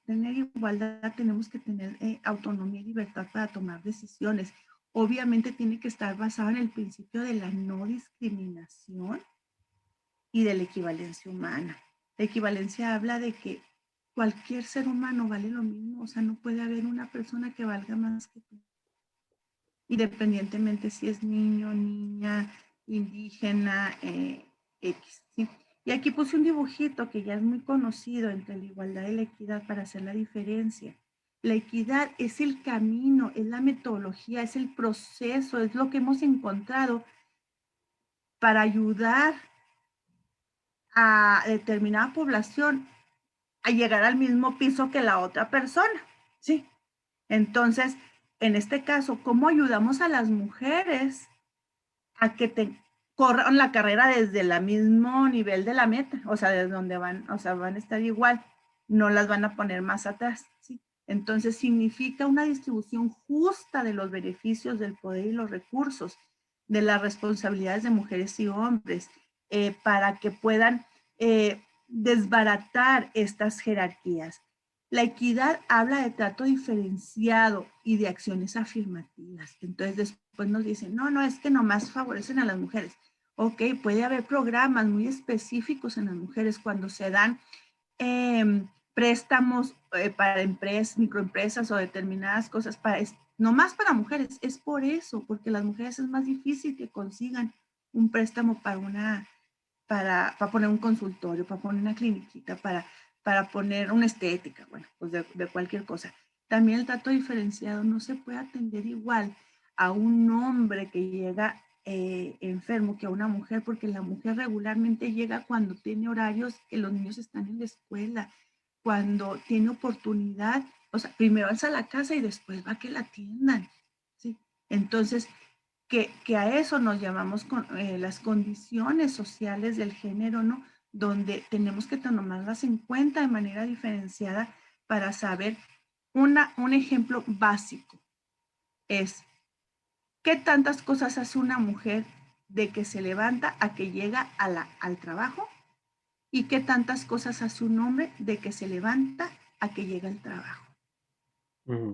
tener igualdad tenemos que tener autonomía y libertad para tomar decisiones. Obviamente tiene que estar basado en el principio de la no discriminación y de la equivalencia humana. La equivalencia habla de que cualquier ser humano vale lo mismo, o sea, no puede haber una persona que valga más que tú, independientemente si es niño, niña, indígena, X, ¿sí? Y aquí puse un dibujito que ya es muy conocido entre la igualdad y la equidad para hacer la diferencia. La equidad es el camino, es la metodología, es el proceso, es lo que hemos encontrado para ayudar a determinada población a llegar al mismo piso que la otra persona, ¿sí? Entonces, en este caso, ¿cómo ayudamos a las mujeres a que corran la carrera desde el mismo nivel de la meta? O sea, desde donde van, o sea, van a estar igual, no las van a poner más atrás, ¿sí? Entonces, significa una distribución justa de los beneficios del poder y los recursos, de las responsabilidades de mujeres y hombres, para que puedan desbaratar estas jerarquías. La equidad habla de trato diferenciado y de acciones afirmativas. Entonces después nos dicen, no, no, es que nomás favorecen a las mujeres. Ok, puede haber programas muy específicos en las mujeres cuando se dan préstamos para empresas, microempresas o determinadas cosas, no más para mujeres. Es por eso, porque las mujeres es más difícil que consigan un préstamo para poner un consultorio, para poner una cliniquita, para poner una estética, bueno, pues de cualquier cosa. También el trato diferenciado no se puede atender igual a un hombre que llega enfermo que a una mujer, porque la mujer regularmente llega cuando tiene horarios que los niños están en la escuela, cuando tiene oportunidad, o sea, primero vas a la casa y después va a que la atiendan, ¿sí? Entonces, que a eso nos llamamos las condiciones sociales del género, ¿no? Donde tenemos que tomarlas en cuenta de manera diferenciada para saber un ejemplo básico. Es, ¿qué tantas cosas hace una mujer de que se levanta a que llega al trabajo? ¿Y qué tantas cosas hace un hombre de que se levanta a que llega al trabajo?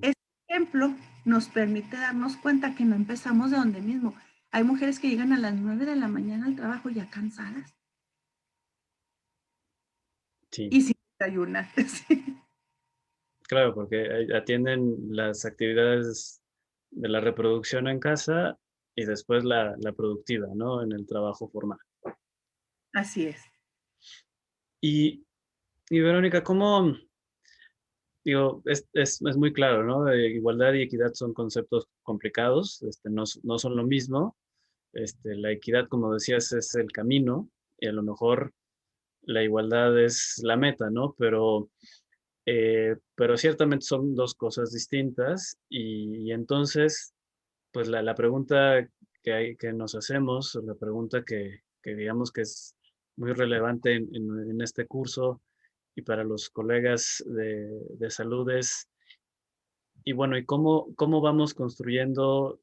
Este ejemplo nos permite darnos cuenta que no empezamos de donde mismo. Hay mujeres que llegan a las 9 de la mañana al trabajo ya cansadas. Sí. Y sin desayunar. Sí. Claro, porque atienden las actividades de la reproducción en casa y después la productiva, ¿no? En el trabajo formal. Así es. Y, y Verónica, ¿cómo, digo, es muy claro, ¿no? Igualdad y equidad son conceptos complicados, no son lo mismo. La equidad, como decías, es el camino y a lo mejor la igualdad es la meta, ¿no? Pero ciertamente son dos cosas distintas y entonces, pues la pregunta que nos hacemos, o la pregunta que digamos que es muy relevante en este curso y para los colegas de salud es, y bueno, ¿y cómo vamos construyendo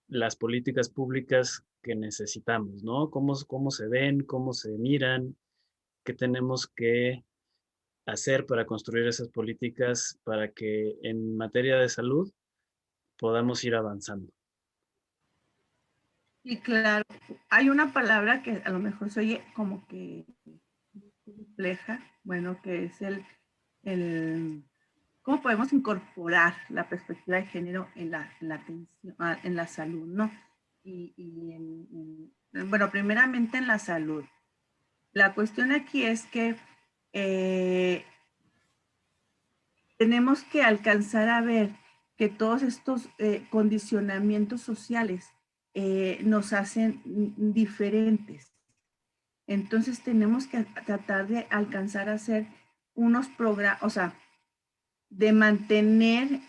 las políticas públicas que necesitamos, ¿no? ¿Cómo se ven, cómo se miran, qué tenemos que hacer para construir esas políticas para que en materia de salud podamos ir avanzando? Y claro, hay una palabra que a lo mejor se oye como que compleja, bueno, que es el cómo podemos incorporar la perspectiva de género en la atención, en la salud, ¿no? Bueno, primeramente en la salud. La cuestión aquí es que tenemos que alcanzar a ver que todos estos condicionamientos sociales nos hacen diferentes. Entonces tenemos que tratar de alcanzar a hacer unos programas, o sea, de mantener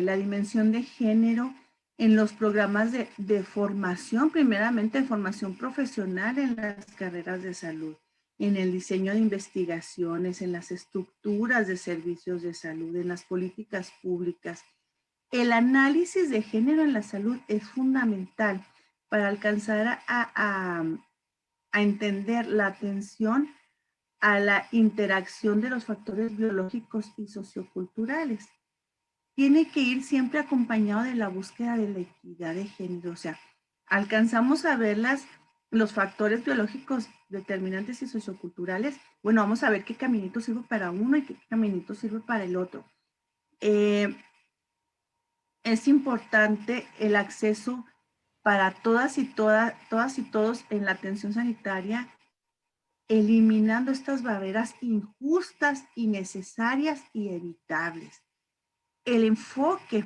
la dimensión de género en los programas de formación, primeramente de formación profesional en las carreras de salud, en el diseño de investigaciones, en las estructuras de servicios de salud, en las políticas públicas. El análisis de género en la salud es fundamental para alcanzar a entender la atención a la interacción de los factores biológicos y socioculturales. Tiene que ir siempre acompañado de la búsqueda de la equidad de género. O sea, alcanzamos a ver los factores biológicos determinantes y socioculturales. Bueno, vamos a ver qué caminito sirve para uno y qué caminito sirve para el otro. Es importante el acceso para todas y todos en la atención sanitaria, eliminando estas barreras injustas, innecesarias y evitables. El enfoque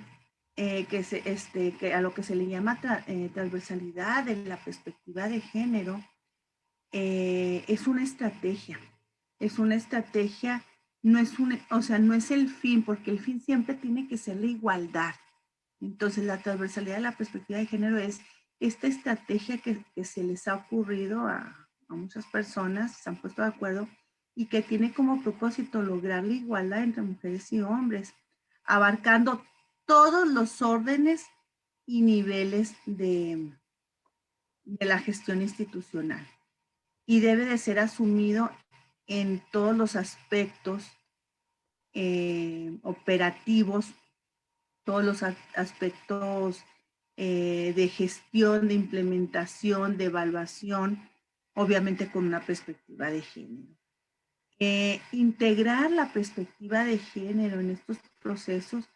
que a lo que se le llama transversalidad en la perspectiva de género es una estrategia. Es una estrategia, no es el fin, porque el fin siempre tiene que ser la igualdad. Entonces, la transversalidad de la perspectiva de género es esta estrategia que se les ha ocurrido a muchas personas, se han puesto de acuerdo, y que tiene como propósito lograr la igualdad entre mujeres y hombres, abarcando todos los órdenes y niveles de la gestión institucional. Y debe de ser asumido en todos los aspectos operativos, todos los aspectos de gestión, de implementación, de evaluación, obviamente con una perspectiva de género. Integrar la perspectiva de género en estos procesos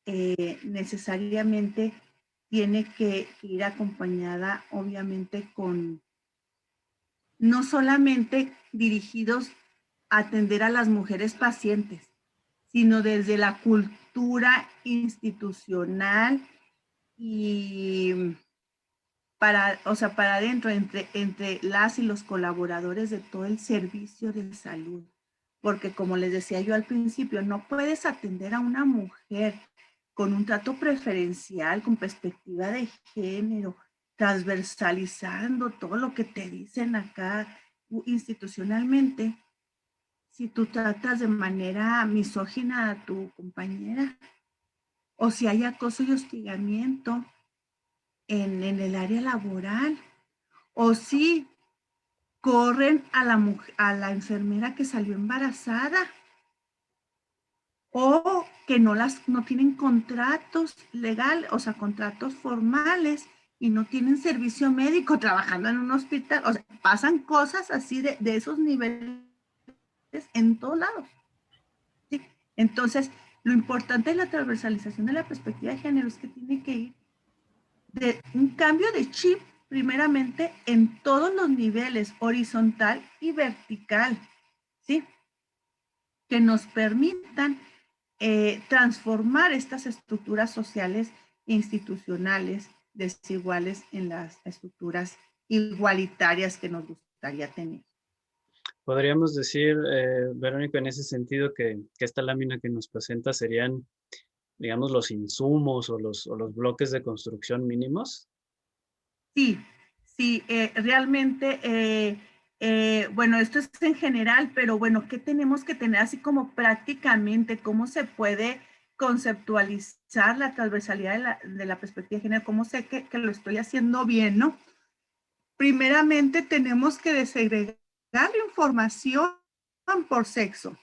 necesariamente tiene que ir acompañada, obviamente, con no solamente dirigidos a atender a las mujeres pacientes, sino desde la cultura institucional y para adentro, entre las y los colaboradores de todo el servicio de salud. Porque como les decía yo al principio, no puedes atender a una mujer con un trato preferencial, con perspectiva de género, transversalizando todo lo que te dicen acá institucionalmente, si tú tratas de manera misógina a tu compañera, o si hay acoso y hostigamiento en el área laboral, o si corren a la enfermera que salió embarazada, o que no tienen contratos legales, o sea, contratos formales y no tienen servicio médico trabajando en un hospital. O sea, pasan cosas así de esos niveles en todos lados. ¿Sí? Entonces, lo importante de la transversalización de la perspectiva de género es que tiene que ir de un cambio de chip, primeramente, en todos los niveles, horizontal y vertical, ¿sí? Que nos permitan transformar estas estructuras sociales e institucionales desiguales en las estructuras igualitarias que nos gustaría tener. Podríamos decir, Verónica, en ese sentido, que esta lámina que nos presenta serían, digamos, los insumos o los bloques de construcción mínimos. Sí, sí, realmente, bueno, esto es en general, pero bueno, ¿qué tenemos que tener así como prácticamente? ¿Cómo se puede conceptualizar la transversalidad de la perspectiva de género? ¿Cómo sé que lo estoy haciendo bien, no? Primeramente tenemos que desagregar la información por sexo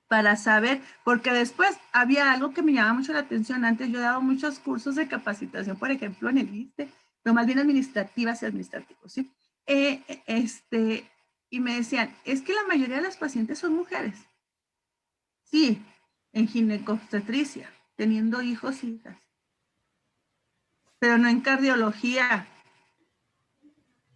para saber, porque después había algo que me llamaba mucho la atención. Antes yo he dado muchos cursos de capacitación, por ejemplo, en el ISSSTE, pero más bien administrativas y administrativos, ¿sí? Y me decían, es que la mayoría de las pacientes son mujeres. Sí, en ginecobstetricia, teniendo hijos y hijas, pero no en cardiología,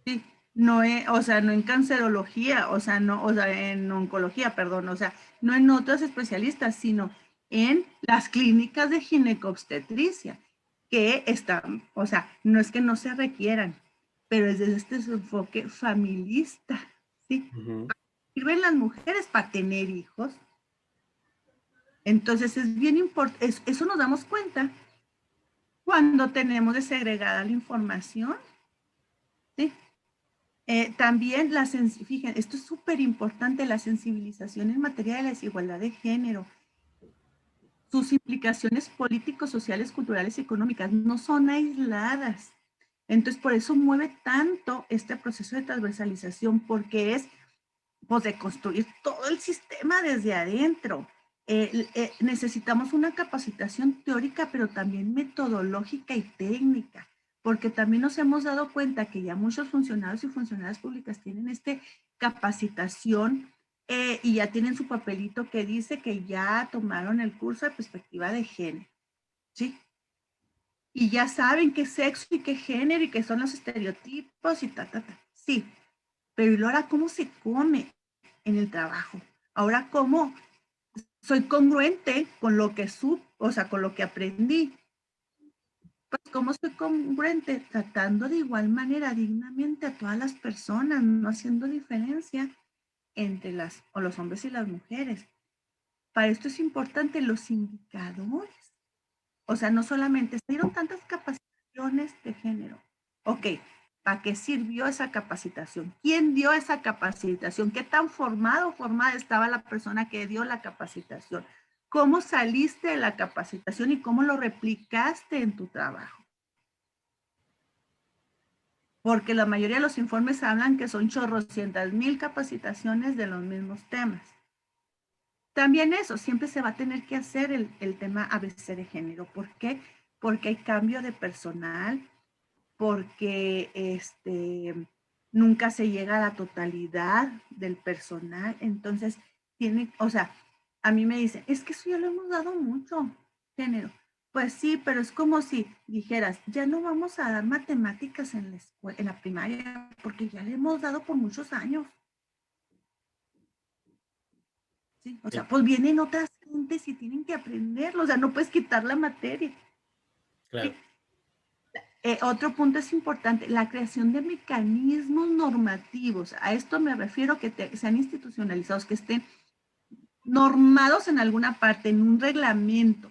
sí, no o sea, no en cancerología, o sea, no, o sea, en oncología, perdón, o sea, no en otros especialistas, sino en las clínicas de ginecobstetricia, que están, o sea, no es que no se requieran, pero es desde este enfoque familista, ¿sí? Sirven las mujeres para tener hijos. Entonces es bien importante, eso nos damos cuenta cuando tenemos desagregada la información, ¿sí? También fíjense, esto es súper importante, la sensibilización en materia de la desigualdad de género. Sus implicaciones políticos, sociales, culturales y económicas no son aisladas. Entonces, por eso mueve tanto este proceso de transversalización, porque es pues, de construir todo el sistema desde adentro. Necesitamos una capacitación teórica, pero también metodológica y técnica, porque también nos hemos dado cuenta que ya muchos funcionarios y funcionarias públicas tienen capacitación y ya tienen su papelito que dice que ya tomaron el curso de perspectiva de género, ¿sí? Y ya saben qué sexo y qué género y qué son los estereotipos y sí, pero ¿y ahora cómo se come en el trabajo? Ahora, ¿cómo soy congruente con lo que o sea, con lo que aprendí? Pues, ¿cómo soy congruente? Tratando de igual manera dignamente a todas las personas, no haciendo diferencia entre los hombres y las mujeres. Para esto es importante los indicadores. O sea, no solamente se dieron tantas capacitaciones de género. Ok, ¿para qué sirvió esa capacitación? ¿Quién dio esa capacitación? ¿Qué tan formado o formada estaba la persona que dio la capacitación? ¿Cómo saliste de la capacitación y cómo lo replicaste en tu trabajo? Porque la mayoría de los informes hablan que son chorrocientas mil capacitaciones de los mismos temas. También eso, siempre se va a tener que hacer el tema ABC de género. ¿Por qué? Porque hay cambio de personal, porque nunca se llega a la totalidad del personal. Entonces, o sea, a mí me dicen, es que eso ya lo hemos dado mucho, género. Pues sí, pero es como si dijeras, ya no vamos a dar matemáticas en la primaria, porque ya le hemos dado por muchos años. ¿Sí? O sea, pues vienen otras gentes y tienen que aprenderlo, o sea, no puedes quitar la materia. Claro. ¿Sí? Otro punto es importante, la creación de mecanismos normativos. A esto me refiero que sean institucionalizados, que estén normados en alguna parte, en un reglamento.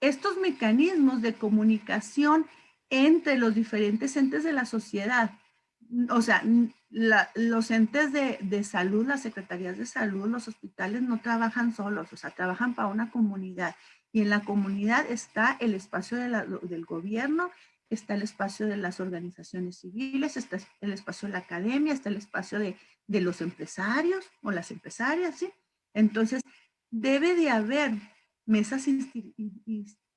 Estos mecanismos de comunicación entre los diferentes entes de la sociedad, o sea, los entes de salud, las secretarías de salud, los hospitales no trabajan solos, o sea, trabajan para una comunidad. Y en la comunidad está el espacio del gobierno, está el espacio de las organizaciones civiles, está el espacio de la academia, está el espacio de los empresarios o las empresarias, ¿sí? Entonces, debe de haber mesas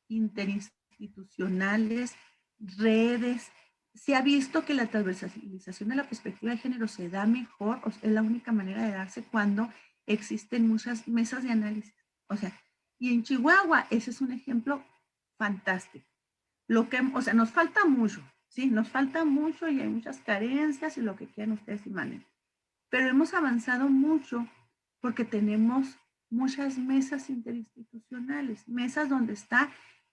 interinstitucionales, redes. Se ha visto que la transversalización de la perspectiva de género se da mejor, o sea, es la única manera de darse cuando existen muchas mesas de análisis. O sea, y en Chihuahua ese es un ejemplo fantástico. O sea, nos falta mucho, ¿sí? Nos falta mucho y hay muchas carencias y lo que quieran ustedes y manden. Pero hemos avanzado mucho porque tenemos muchas mesas interinstitucionales, mesas donde está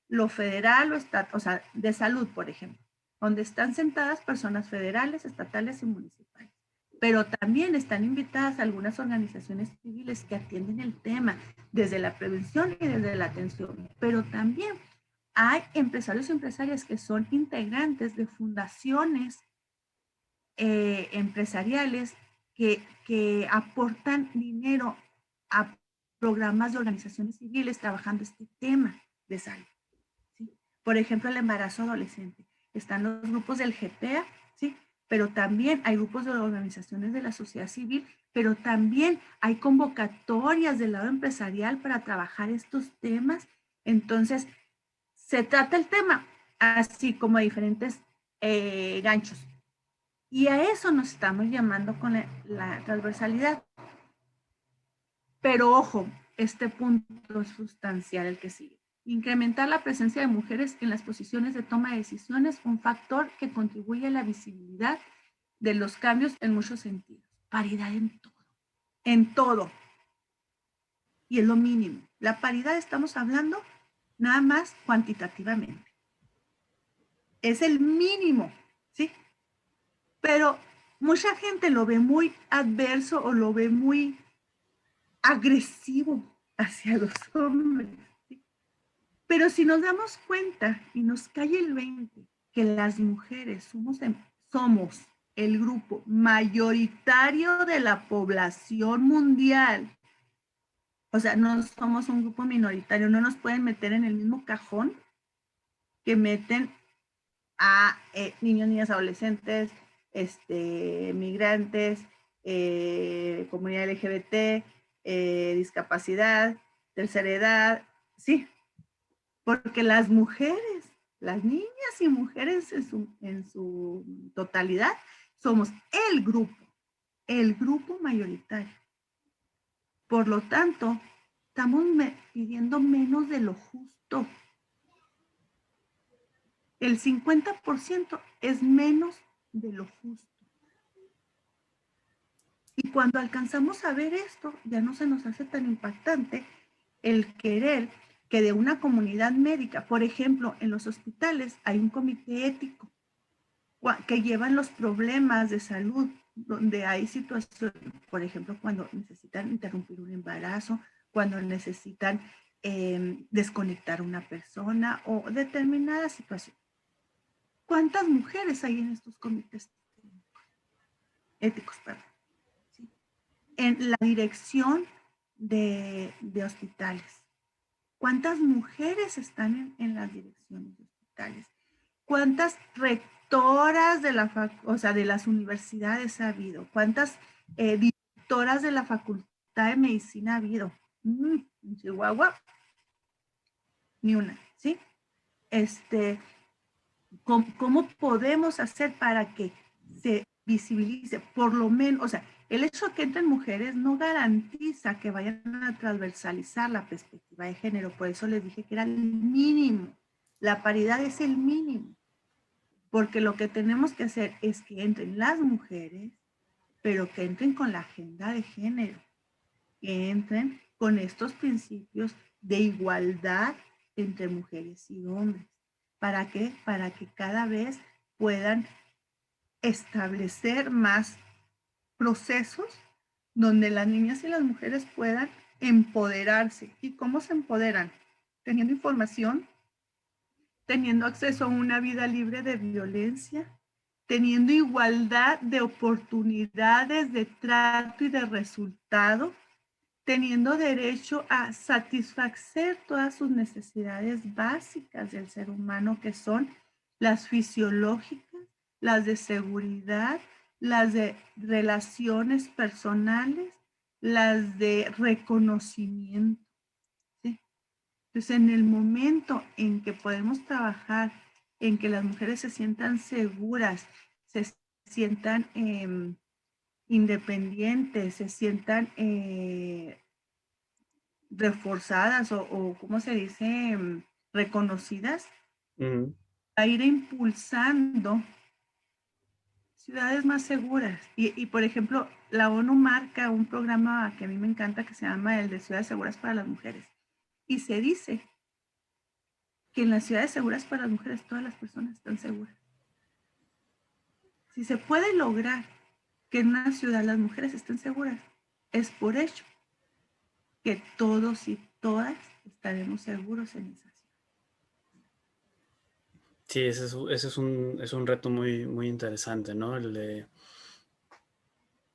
lo federal o sea, de salud, por ejemplo, donde están sentadas personas federales, estatales y municipales. Pero también están invitadas algunas organizaciones civiles que atienden el tema desde la prevención y desde la atención. Pero también hay empresarios y empresarias que son integrantes de fundaciones empresariales que aportan dinero a programas de organizaciones civiles trabajando este tema de salud. ¿Sí? Por ejemplo, el embarazo adolescente. Están los grupos del GPA, ¿sí? Pero también hay grupos de organizaciones de la sociedad civil, pero también hay convocatorias del lado empresarial para trabajar estos temas. Entonces, se trata el tema así como diferentes ganchos. Y a eso nos estamos llamando con la transversalidad. Pero ojo, este punto es sustancial el que sigue. Incrementar la presencia de mujeres en las posiciones de toma de decisiones, un factor que contribuye a la visibilidad de los cambios en muchos sentidos. Paridad en todo. En todo. Y es lo mínimo. La paridad estamos hablando nada más cuantitativamente. Es el mínimo, ¿sí? Pero mucha gente lo ve muy adverso o lo ve muy agresivo hacia los hombres. ¿Sí? Pero si nos damos cuenta y nos cae el 20 que las mujeres somos el grupo mayoritario de la población mundial, o sea, no somos un grupo minoritario, no nos pueden meter en el mismo cajón que meten a niños, niñas, adolescentes, migrantes, comunidad LGBT, discapacidad, tercera edad, sí, porque las mujeres, las niñas y mujeres en su totalidad, somos el grupo mayoritario. Por lo tanto, estamos pidiendo menos de lo justo. El 50% es menos de lo justo. Y cuando alcanzamos a ver esto, ya no se nos hace tan impactante el querer que de una comunidad médica, por ejemplo, en los hospitales hay un comité ético que llevan los problemas de salud, donde hay situaciones, por ejemplo, cuando necesitan interrumpir un embarazo, cuando necesitan desconectar a una persona o determinada situación. ¿Cuántas mujeres hay en estos comités éticos? Perdón? ¿Sí? En la dirección de hospitales. ¿Cuántas mujeres están en las direcciones de hospitales? ¿Cuántas rectoras de de las universidades ha habido? ¿Cuántas directoras de la Facultad de Medicina ha habido? En Chihuahua, ni una, ¿sí? ¿Cómo podemos hacer para que se visibilice? Por lo menos, o sea, el hecho de que entren mujeres no garantiza que vayan a transversalizar la perspectiva de género. Por eso les dije que era el mínimo. La paridad es el mínimo. Porque lo que tenemos que hacer es que entren las mujeres, pero que entren con la agenda de género. Que entren con estos principios de igualdad entre mujeres y hombres. ¿Para qué? Para que cada vez puedan establecer más procesos donde las niñas y las mujeres puedan empoderarse. ¿Y cómo se empoderan? Teniendo información, teniendo acceso a una vida libre de violencia, teniendo igualdad de oportunidades, de trato y de resultado, teniendo derecho a satisfacer todas sus necesidades básicas del ser humano, que son las fisiológicas, las de seguridad, las de relaciones personales, las de reconocimiento. ¿Sí? Entonces, en el momento en que podemos trabajar, en que las mujeres se sientan seguras, se sientan independientes, se sientan reforzadas o ¿cómo se dice? Reconocidas, a ir impulsando ciudades más seguras. Y, por ejemplo, la ONU marca un programa que a mí me encanta que se llama el de Ciudades Seguras para las Mujeres. Y se dice que en las ciudades seguras para las mujeres todas las personas están seguras. Si se puede lograr que en una ciudad las mujeres estén seguras, es por hecho que todos y todas estaremos seguros en esa ciudad. Sí, ese es un reto muy, muy interesante, ¿no? El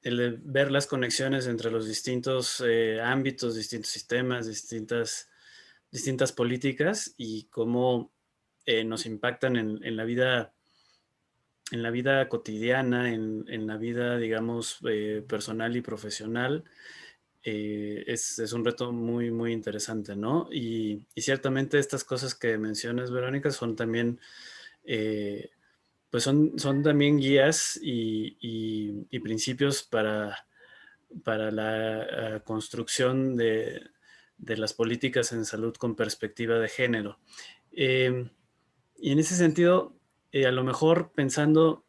de ver las conexiones entre los distintos ámbitos, distintos sistemas, distintas políticas y cómo nos impactan en la vida cotidiana, en la vida, digamos, personal y profesional. Es un reto muy, muy interesante, ¿no? Y ciertamente estas cosas que mencionas, Verónica, son también, pues son también guías y principios para la construcción de las políticas en salud con perspectiva de género. Y en ese sentido, a lo mejor pensando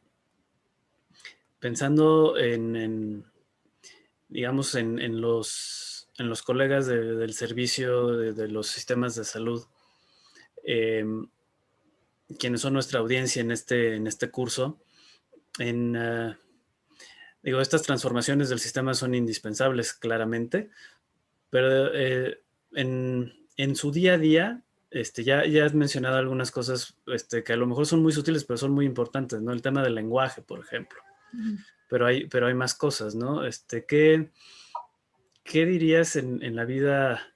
digamos, en los colegas del servicio de los sistemas de salud, quienes son nuestra audiencia en este curso, digo, estas transformaciones del sistema son indispensables, claramente, pero en su día a día, ya has mencionado algunas cosas que a lo mejor son muy sutiles, pero son muy importantes, ¿no? El tema del lenguaje, por ejemplo. Pero hay más cosas, ¿no? ¿Qué dirías en la vida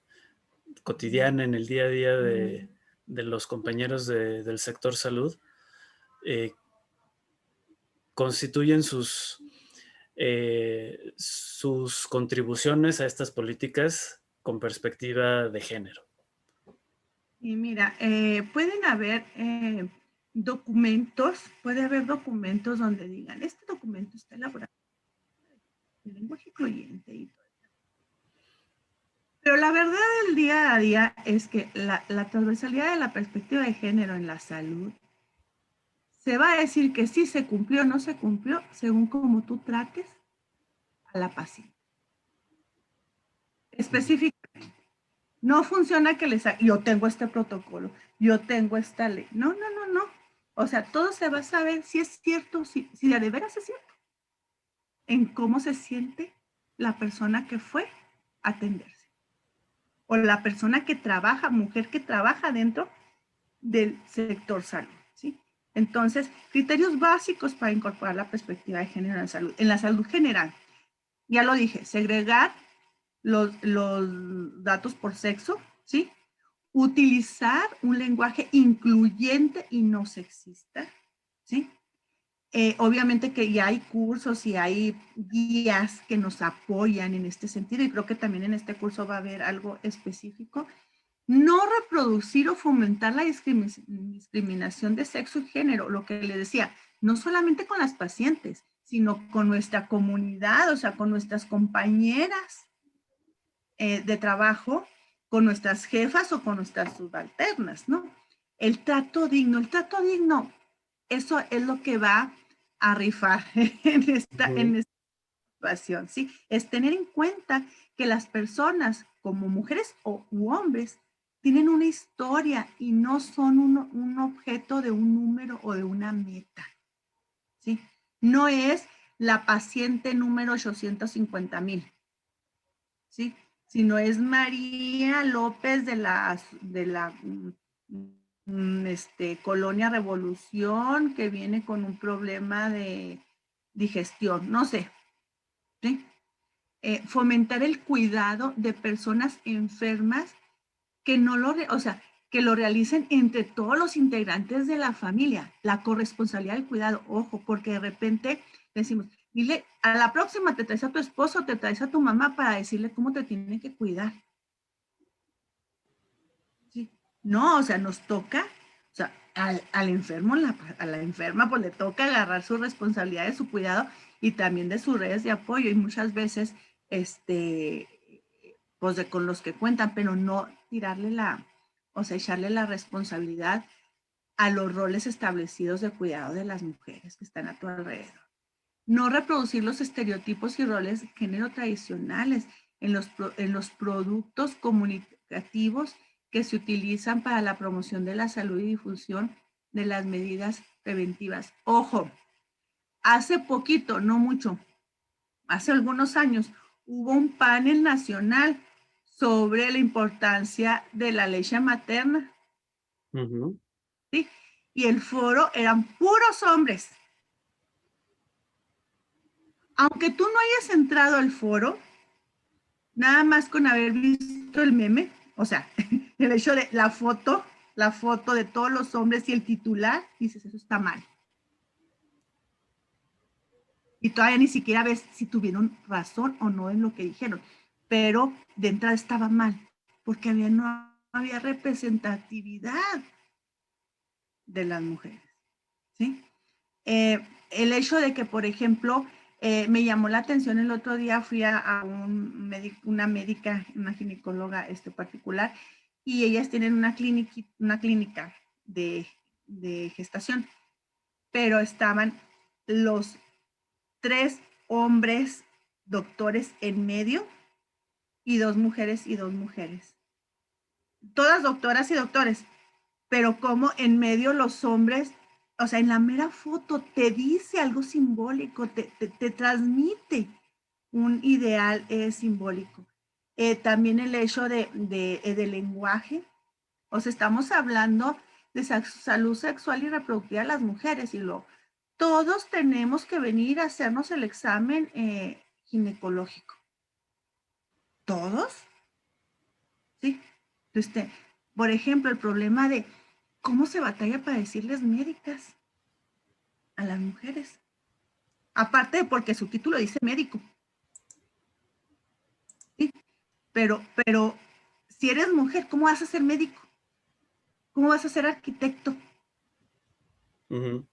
cotidiana, en el día a día de los compañeros del sector salud? Constituyen sus contribuciones a estas políticas con perspectiva de género. Y mira, pueden haber puede haber documentos donde digan, este documento está elaborado en lenguaje incluyente y todo. Pero la verdad del día a día es que la transversalidad de la perspectiva de género en la salud se va a decir que sí se cumplió o no se cumplió según cómo tú trates a la paciente. Específicamente, no funciona que yo tengo este protocolo, yo tengo esta ley. No. O sea, todo se va a saber si es cierto, si de veras es cierto, en cómo se siente la persona que fue a atenderse. O la persona que trabaja, mujer que trabaja dentro del sector salud, ¿sí? Entonces, criterios básicos para incorporar la perspectiva de género en la salud general. Ya lo dije, segregar los datos por sexo, ¿sí? Utilizar un lenguaje incluyente y no sexista, ¿sí? Obviamente que ya hay cursos y hay guías que nos apoyan en este sentido y creo que también en este curso va a haber algo específico. No reproducir o fomentar la discriminación de sexo y género, lo que le decía, no solamente con las pacientes, sino con nuestra comunidad, o sea, con nuestras compañeras de trabajo, con nuestras jefas o con nuestras subalternas, ¿no? El trato digno, eso es lo que va a rifar en esta situación, ¿sí? Es tener en cuenta que las personas, como mujeres u hombres, tienen una historia y no son un objeto de un número o de una meta, ¿sí? No es la paciente número 850,000, ¿sí? sino es María López de la Colonia Revolución, que viene con un problema de digestión, no sé, ¿sí? Fomentar el cuidado de personas enfermas que no lo, o sea, que lo realicen entre todos los integrantes de la familia, la corresponsabilidad del cuidado, ojo, porque de repente decimos, dile, a la próxima te traes a tu esposo, te traes a tu mamá para decirle cómo te tiene que cuidar. ¿Sí? No, o sea, nos toca, o sea, al enfermo, a la enferma, pues le toca agarrar su responsabilidad de su cuidado y también de sus redes de apoyo, y muchas veces, pues con los que cuentan, pero no tirarle o sea, echarle la responsabilidad a los roles establecidos de cuidado de las mujeres que están a tu alrededor. No reproducir los estereotipos y roles de género tradicionales en los productos comunicativos que se utilizan para la promoción de la salud y difusión de las medidas preventivas. Ojo, hace poquito, no mucho, hace algunos años, hubo un panel nacional sobre la importancia de la leche materna. Ujú. ¿Sí? Y el foro eran puros hombres. Aunque tú no hayas entrado al foro, nada más con haber visto el meme, o sea, el hecho de la foto de todos los hombres y el titular, dices, eso está mal. Y todavía ni siquiera ves si tuvieron razón o no en lo que dijeron. Pero de entrada estaba mal, porque no había representatividad de las mujeres. ¿Sí? El hecho de que, por ejemplo, me llamó la atención el otro día, fui a una médica, una ginecóloga particular, y ellas tienen una clínica de gestación, pero estaban los 3 hombres doctores en medio y 2 mujeres y 2 mujeres. Todas doctoras y doctores, pero como en medio los hombres, o sea, en la mera foto te dice algo simbólico, te transmite un ideal simbólico. También el hecho del lenguaje, o sea, estamos hablando de salud sexual y reproductiva de las mujeres, y todos tenemos que venir a hacernos el examen ginecológico. ¿Todos? Sí. Entonces, por ejemplo, el problema de cómo se batalla para decirles médicas a las mujeres. Aparte de porque su título dice médico. ¿Sí? Pero si eres mujer, ¿cómo vas a ser médico? ¿Cómo vas a ser arquitecto? Ujú.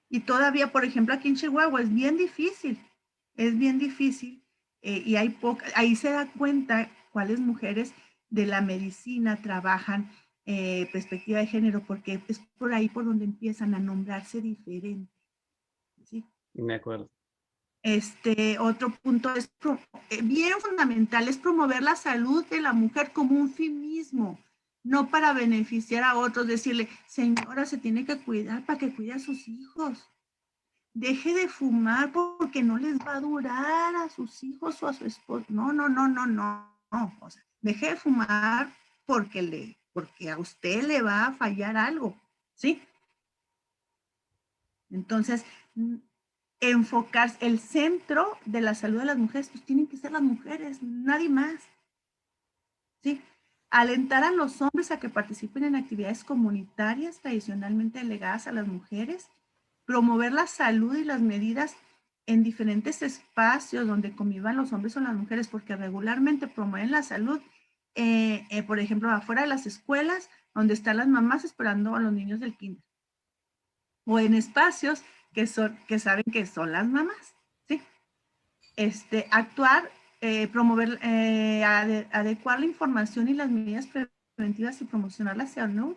Y todavía, por ejemplo, aquí en Chihuahua es bien difícil. Es bien difícil. Y ahí se da cuenta cuáles mujeres de la medicina trabajan perspectiva de género, porque es por ahí por donde empiezan a nombrarse diferente. ¿Sí? De acuerdo. Otro punto es bien fundamental, es promover la salud de la mujer como un fin mismo, no para beneficiar a otros, decirle, señora, se tiene que cuidar para que cuide a sus hijos. Deje de fumar porque no les va a durar a sus hijos o a su esposo. No, no, no, no, no. O sea, deje de fumar porque a usted le va a fallar algo, ¿sí? Entonces, enfocar el centro de la salud de las mujeres, pues tienen que ser las mujeres, nadie más. ¿Sí? Alentar a los hombres a que participen en actividades comunitarias tradicionalmente delegadas a las mujeres, promover la salud y las medidas en diferentes espacios donde convivan los hombres o las mujeres, porque regularmente promueven la salud, por ejemplo, afuera de las escuelas, donde están las mamás esperando a los niños del kinder, o en espacios que saben que son las mamás, ¿sí? Actuar, promover, adecuar la información y las medidas preventivas y promocionar la salud,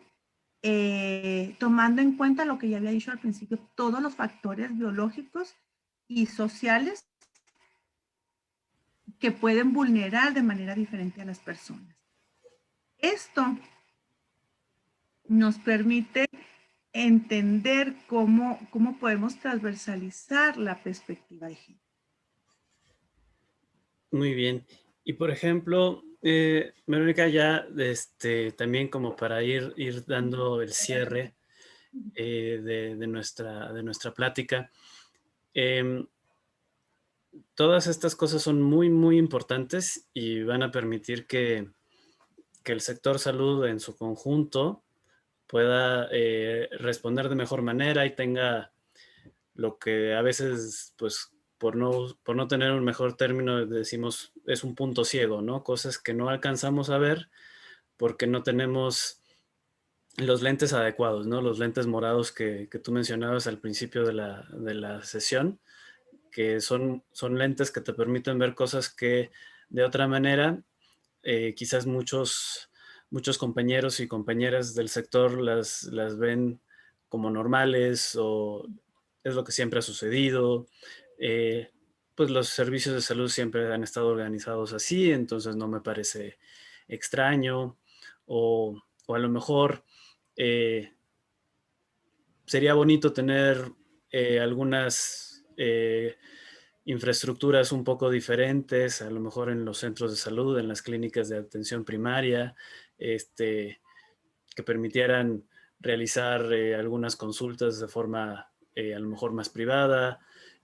tomando en cuenta lo que ya había dicho al principio, todos los factores biológicos y sociales que pueden vulnerar de manera diferente a las personas. Esto nos permite entender cómo podemos transversalizar la perspectiva de género. Muy bien. Y por ejemplo, Verónica, ya también como para ir dando el cierre de nuestra plática, em, todas estas cosas son muy, muy importantes y van a permitir que el sector salud en su conjunto pueda responder de mejor manera y tenga lo que a veces, pues, por no tener un mejor término, decimos es un punto ciego, ¿no? Cosas que no alcanzamos a ver porque no tenemos los lentes adecuados, ¿no? Los lentes morados que tú mencionabas al principio de la sesión, que son lentes que te permiten ver cosas que de otra manera quizás muchos compañeros y compañeras del sector las ven como normales o es lo que siempre ha sucedido. Eh, pues los servicios de salud siempre han estado organizados así, entonces no me parece extraño o a lo mejor eh, sería bonito tener algunas infraestructuras un poco diferentes, a lo mejor en los centros de salud, en las clínicas de atención primaria, que permitieran realizar algunas consultas de forma a lo mejor más privada,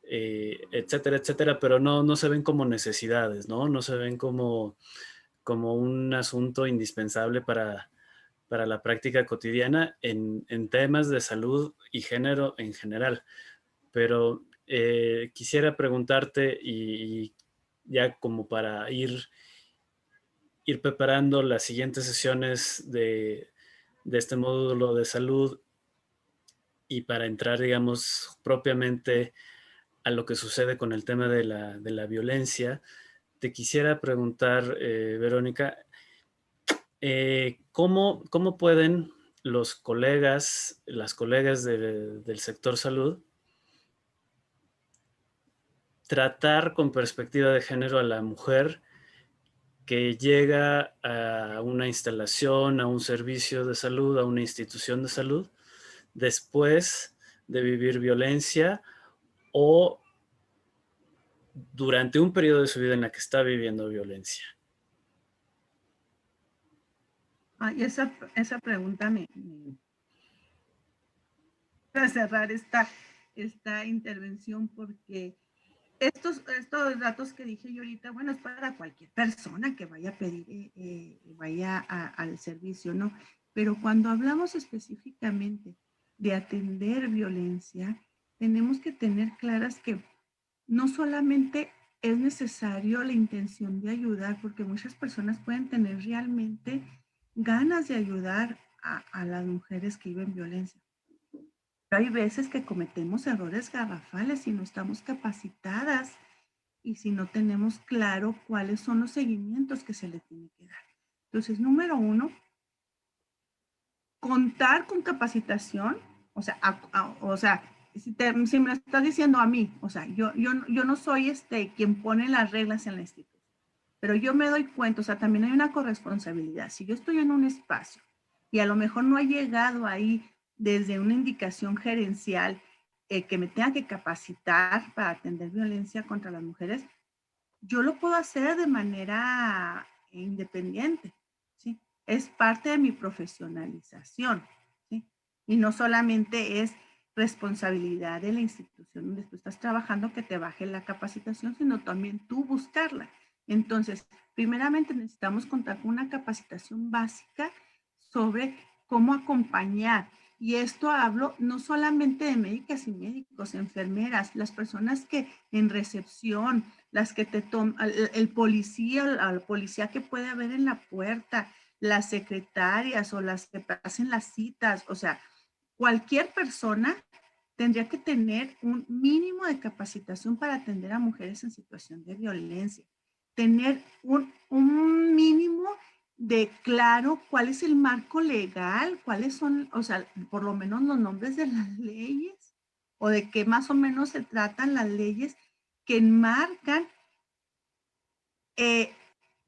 etcétera, etcétera, pero no se ven como necesidades, ¿no? No se ven como un asunto indispensable para la práctica cotidiana en temas de salud y género en general. Pero quisiera preguntarte y ya como para ir preparando las siguientes sesiones de este módulo de salud y para entrar, digamos, propiamente a lo que sucede con el tema de la violencia, te quisiera preguntar, Verónica, ¿cómo pueden los colegas, las colegas del sector salud, tratar con perspectiva de género a la mujer que llega a una instalación, a un servicio de salud, a una institución de salud, después de vivir violencia o durante un periodo de su vida en la que está viviendo violencia? Y esa pregunta para cerrar esta intervención, porque estos datos que dije yo ahorita, bueno, es para cualquier persona que vaya a pedir, vaya al servicio, ¿no? Pero cuando hablamos específicamente de atender violencia, tenemos que tener claras que no solamente es necesario la intención de ayudar, porque muchas personas pueden tener realmente ganas de ayudar a las mujeres que viven violencia. Pero hay veces que cometemos errores garrafales si no estamos capacitadas y si no tenemos claro cuáles son los seguimientos que se le tiene que dar. Entonces, número uno, contar con capacitación, o sea, si me lo estás diciendo a mí, o sea, yo no soy quien pone las reglas en la institución, pero yo me doy cuenta, o sea, también hay una corresponsabilidad. Si yo estoy en un espacio y a lo mejor no ha llegado ahí desde una indicación gerencial que me tenga que capacitar para atender violencia contra las mujeres, yo lo puedo hacer de manera independiente, ¿sí? Es parte de mi profesionalización, ¿sí? Y no solamente es responsabilidad de la institución donde tú estás trabajando que te baje la capacitación, sino también tú buscarla. Entonces, primeramente necesitamos contar con una capacitación básica sobre cómo acompañar. Y esto hablo no solamente de médicas y médicos, enfermeras, las personas que en recepción, las que te toman, el policía, al policía que puede haber en la puerta, las secretarias o las que hacen las citas, o sea, cualquier persona tendría que tener un mínimo de capacitación para atender a mujeres en situación de violencia, tener un mínimo de claro cuál es el marco legal, cuáles son, o sea, por lo menos los nombres de las leyes o de qué más o menos se tratan las leyes que enmarcan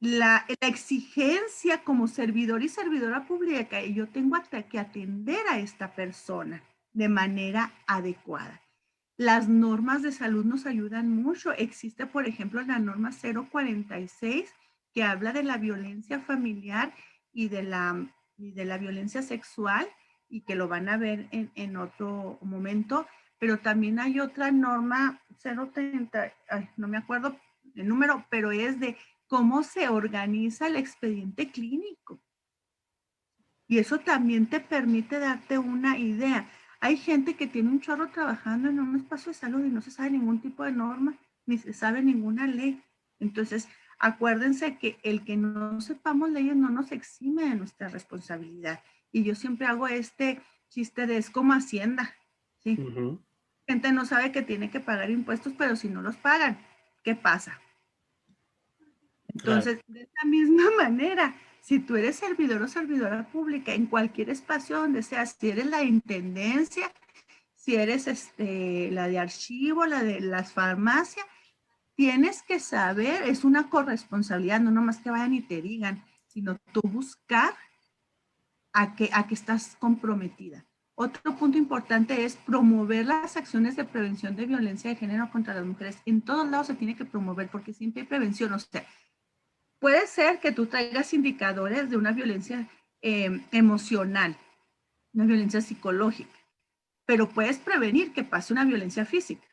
la exigencia como servidor y servidora pública, y yo tengo que atender a esta persona de manera adecuada. Las normas de salud nos ayudan mucho. Existe, por ejemplo, la norma 046 que habla de la violencia familiar y de la violencia sexual, y que lo van a ver en otro momento. Pero también hay otra norma 030, no me acuerdo el número, pero es de cómo se organiza el expediente clínico. Y eso también te permite darte una idea. Hay gente que tiene un chorro trabajando en un espacio de salud y no se sabe ningún tipo de norma, ni se sabe ninguna ley. Entonces, acuérdense que el que no sepamos leyes no nos exime de nuestra responsabilidad. Y yo siempre hago este chiste de es como Hacienda, ¿sí? Ujú. Gente no sabe que tiene que pagar impuestos, pero si no los pagan, ¿qué pasa? Claro. Entonces, de esta misma manera, si tú eres servidor o servidora pública en cualquier espacio donde seas, si eres la intendencia, si eres la de archivo, la de las farmacias, tienes que saber, es una corresponsabilidad, no nomás que vayan y te digan, sino tú buscar a que estás comprometida. Otro punto importante es promover las acciones de prevención de violencia de género contra las mujeres. En todos lados se tiene que promover porque siempre hay prevención. O sea, puede ser que tú traigas indicadores de una violencia emocional, una violencia psicológica, pero puedes prevenir que pase una violencia física.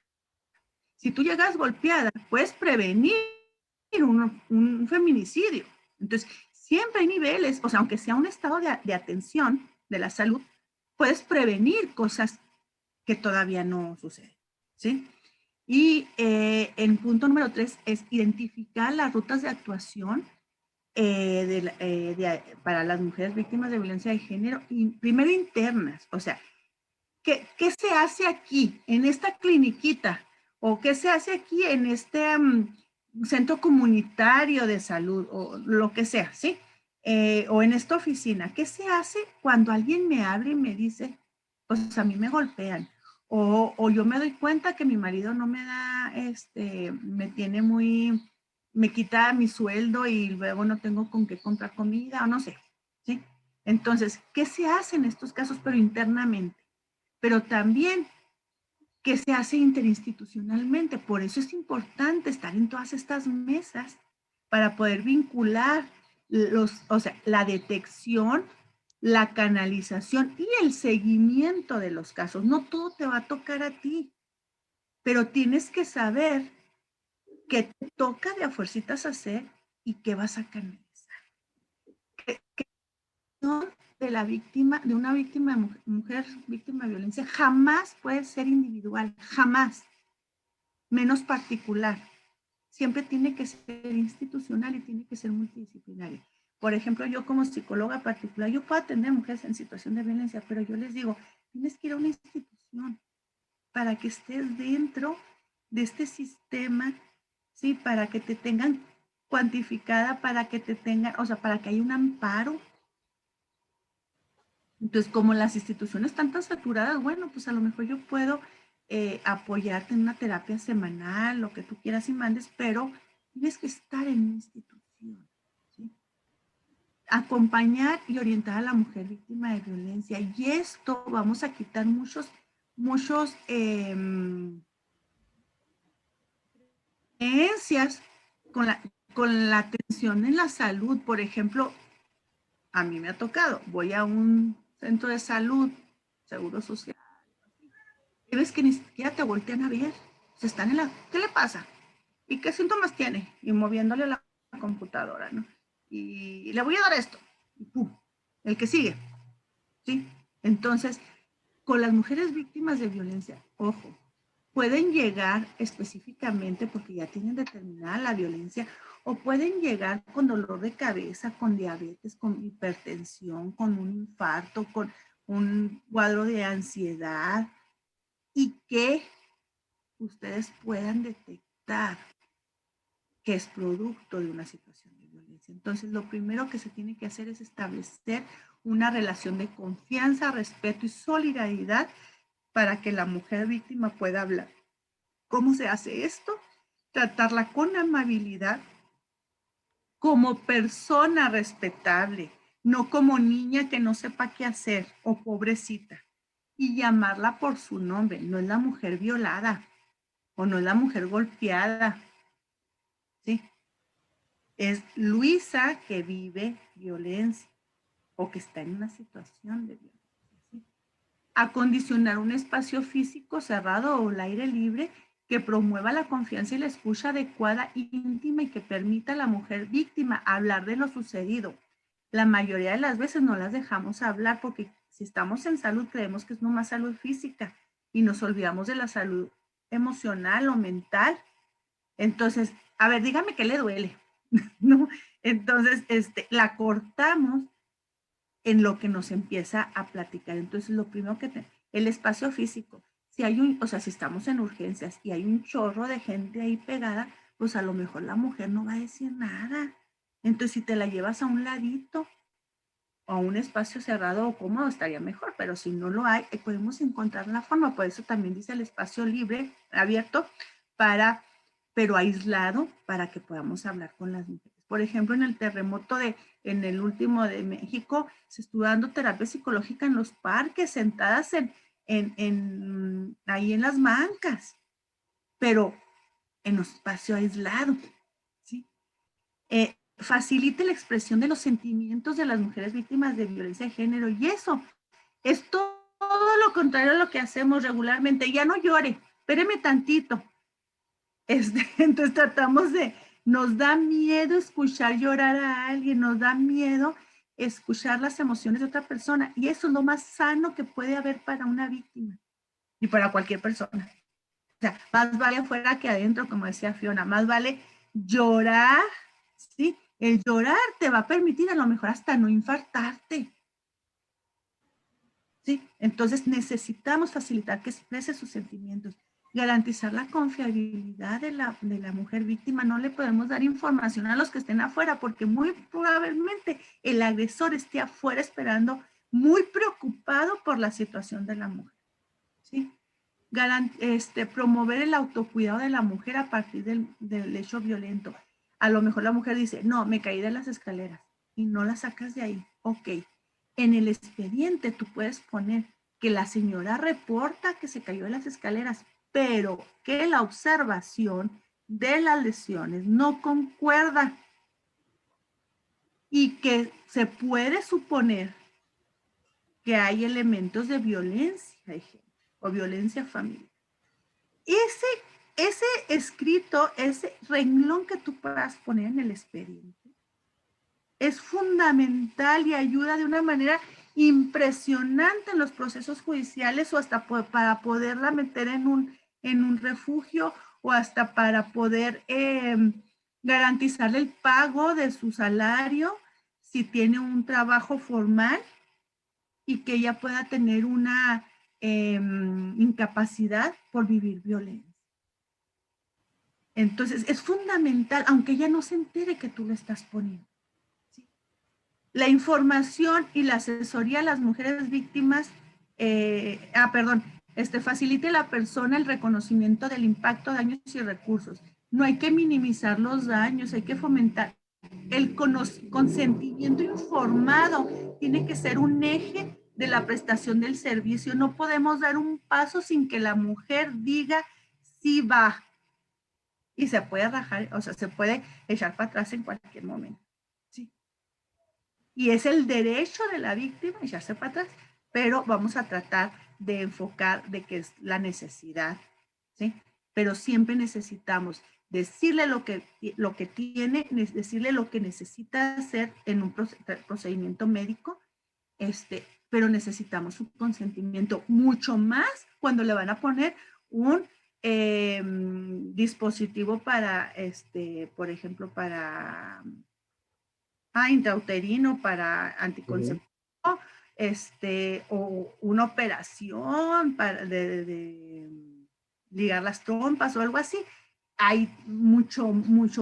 Si tú llegas golpeada, puedes prevenir un feminicidio. Entonces, siempre hay niveles, o sea, aunque sea un estado de atención de la salud, puedes prevenir cosas que todavía no suceden, ¿sí? Y en punto número 3 es identificar las rutas de actuación para las mujeres víctimas de violencia de género, y primero internas, o sea, ¿qué se hace aquí en esta cliniquita? ¿O qué se hace aquí en este centro comunitario de salud? O lo que sea, ¿sí? O en esta oficina. ¿Qué se hace cuando alguien me abre y me dice, pues a mí me golpean? O yo me doy cuenta que mi marido no me da, me tiene muy, me quita mi sueldo y luego no tengo con qué comprar comida, o no sé, ¿sí? Entonces, ¿qué se hace en estos casos, pero internamente? Pero también qué se hace interinstitucionalmente. Por eso es importante estar en todas estas mesas para poder vincular o sea, la detección, la canalización y el seguimiento de los casos. No todo te va a tocar a ti, pero tienes que saber qué te toca de a fuercitas hacer y qué vas a canalizar. De la víctima, de una víctima de mujer víctima de violencia, jamás puede ser individual, jamás, menos particular. Siempre tiene que ser institucional y tiene que ser multidisciplinario. Por ejemplo, yo como psicóloga particular, yo puedo atender mujeres en situación de violencia, pero yo les digo, tienes que ir a una institución para que estés dentro de este sistema, ¿sí? Para que te tengan cuantificada, para que te tengan, o sea, para que haya un amparo. Entonces, como las instituciones están tan saturadas, bueno, pues a lo mejor yo puedo apoyarte en una terapia semanal, lo que tú quieras y mandes, pero tienes que estar en una institución, ¿sí? Acompañar y orientar a la mujer víctima de violencia. Y esto vamos a quitar muchos creencias con la atención en la salud. Por ejemplo, a mí me ha tocado, voy a un centro de salud, seguro social, y ves que ni siquiera te voltean a ver. Se están en la, ¿qué le pasa? ¿Y qué síntomas tiene? Y moviéndole la computadora, ¿no? Y le voy a dar esto. Y ¡pum! El que sigue, ¿sí? Entonces, con las mujeres víctimas de violencia, ojo, pueden llegar específicamente porque ya tienen determinada la violencia, o pueden llegar con dolor de cabeza, con diabetes, con hipertensión, con un infarto, con un cuadro de ansiedad, y que ustedes puedan detectar que es producto de una situación de violencia. Entonces, lo primero que se tiene que hacer es establecer una relación de confianza, respeto y solidaridad para que la mujer víctima pueda hablar. ¿Cómo se hace esto? Tratarla con amabilidad, como persona respetable, no como niña que no sepa qué hacer o pobrecita, y llamarla por su nombre. No es la mujer violada o no es la mujer golpeada, ¿sí? Es Luisa que vive violencia o que está en una situación de violencia. ¿Sí? Acondicionar un espacio físico cerrado o al aire libre que promueva la confianza y la escucha adecuada, íntima y que permita a la mujer víctima hablar de lo sucedido. La mayoría de las veces no las dejamos hablar porque si estamos en salud creemos que es nomás salud física y nos olvidamos de la salud emocional o mental. Entonces, a ver, dígame qué le duele, ¿no? Entonces, la cortamos en lo que nos empieza a platicar. Entonces, lo primero el espacio físico. Si hay o sea, si estamos en urgencias y hay un chorro de gente ahí pegada, pues a lo mejor la mujer no va a decir nada. Entonces, si te la llevas a un ladito o a un espacio cerrado o cómodo, estaría mejor, pero si no lo hay, podemos encontrar la forma. Por eso también dice el espacio libre, abierto, pero aislado, para que podamos hablar con las mujeres. Por ejemplo, en el terremoto en el último de México, se estuvo dando terapia psicológica en los parques, sentadas ahí en las bancas, pero en un espacio aislado, ¿sí? Facilite la expresión de los sentimientos de las mujeres víctimas de violencia de género, y eso es todo lo contrario a lo que hacemos regularmente. Ya no llore, espéreme tantito. Entonces nos da miedo escuchar llorar a alguien, nos da miedo escuchar las emociones de otra persona, y eso es lo más sano que puede haber para una víctima y para cualquier persona. O sea, más vale afuera que adentro, como decía Fiona, más vale llorar, ¿sí? El llorar te va a permitir a lo mejor hasta no infartarte, ¿sí? Entonces necesitamos facilitar que exprese sus sentimientos, garantizar la confiabilidad de la mujer víctima. No le podemos dar información a los que estén afuera, porque muy probablemente el agresor esté afuera esperando, muy preocupado por la situación de la mujer, ¿sí? Promover el autocuidado de la mujer a partir del hecho violento. A lo mejor la mujer dice, no, me caí de las escaleras, y no la sacas de ahí. Ok, en el expediente tú puedes poner que la señora reporta que se cayó de las escaleras, pero que la observación de las lesiones no concuerda y que se puede suponer que hay elementos de violencia de género o violencia familiar. Ese escrito, ese renglón que tú puedas poner en el expediente, es fundamental y ayuda de una manera impresionante en los procesos judiciales, o hasta para poderla meter en un refugio, o hasta para poder garantizarle el pago de su salario si tiene un trabajo formal, y que ella pueda tener una incapacidad por vivir violencia. Entonces, es fundamental, aunque ella no se entere que tú lo estás poniendo, ¿sí? La información y la asesoría a las mujeres víctimas, facilite a la persona el reconocimiento del impacto, daños y recursos. No hay que minimizar los daños, hay que fomentar el consentimiento informado. Tiene que ser un eje de la prestación del servicio. No podemos dar un paso sin que la mujer diga sí va. Y se puede rajar, o sea, se puede echar para atrás en cualquier momento, ¿sí? Y es el derecho de la víctima echarse para atrás, pero vamos a tratar de enfocar de que es la necesidad, ¿sí? Pero siempre necesitamos decirle lo que tiene, decirle lo que necesita hacer en un procedimiento médico, pero necesitamos su consentimiento, mucho más cuando le van a poner un dispositivo para, por ejemplo, para intrauterino, para anticonceptivo, o una operación para de ligar las trompas o algo así. Hay mucho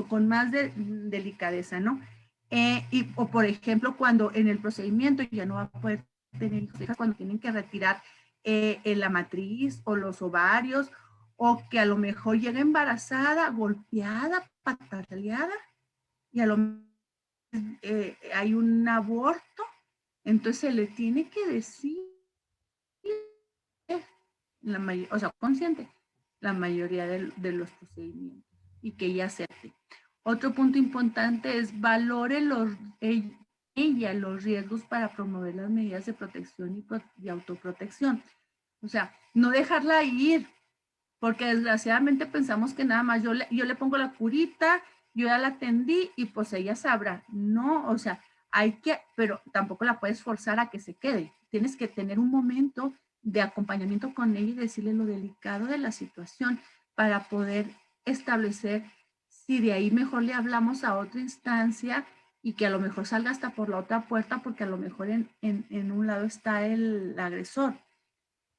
con más delicadeza, ¿no? O por ejemplo, cuando en el procedimiento ya no va a poder tener hijos, cuando tienen que retirar la matriz o los ovarios, o que a lo mejor llega embarazada, golpeada, pataleada, y a lo mejor hay un aborto, entonces se le tiene que decir, o sea, consciente, la mayoría de los procedimientos, y que ella acepte. Otro punto importante es valore ella los riesgos para promover las medidas de protección y autoprotección. O sea, no dejarla ir, porque desgraciadamente pensamos que nada más yo le pongo la curita, yo ya la atendí y pues ella sabrá. No, o sea, pero tampoco la puedes forzar a que se quede. Tienes que tener un momento de acompañamiento con ella y decirle lo delicado de la situación para poder establecer si de ahí mejor le hablamos a otra instancia y que a lo mejor salga hasta por la otra puerta porque a lo mejor en un lado está el agresor.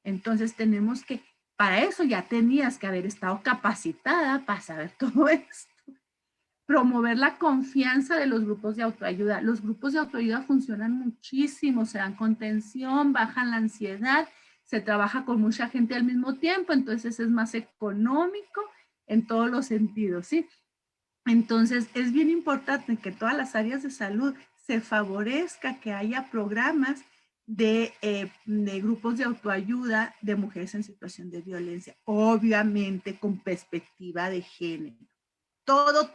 Entonces tenemos que, para eso ya tenías que haber estado capacitada para saber todo esto. Promover la confianza de los grupos de autoayuda. Los grupos de autoayuda funcionan muchísimo, se dan contención, bajan la ansiedad, se trabaja con mucha gente al mismo tiempo, entonces es más económico en todos los sentidos, ¿sí? Entonces es bien importante que todas las áreas de salud se favorezca que haya programas de grupos de autoayuda de mujeres en situación de violencia, obviamente con perspectiva de género. Todo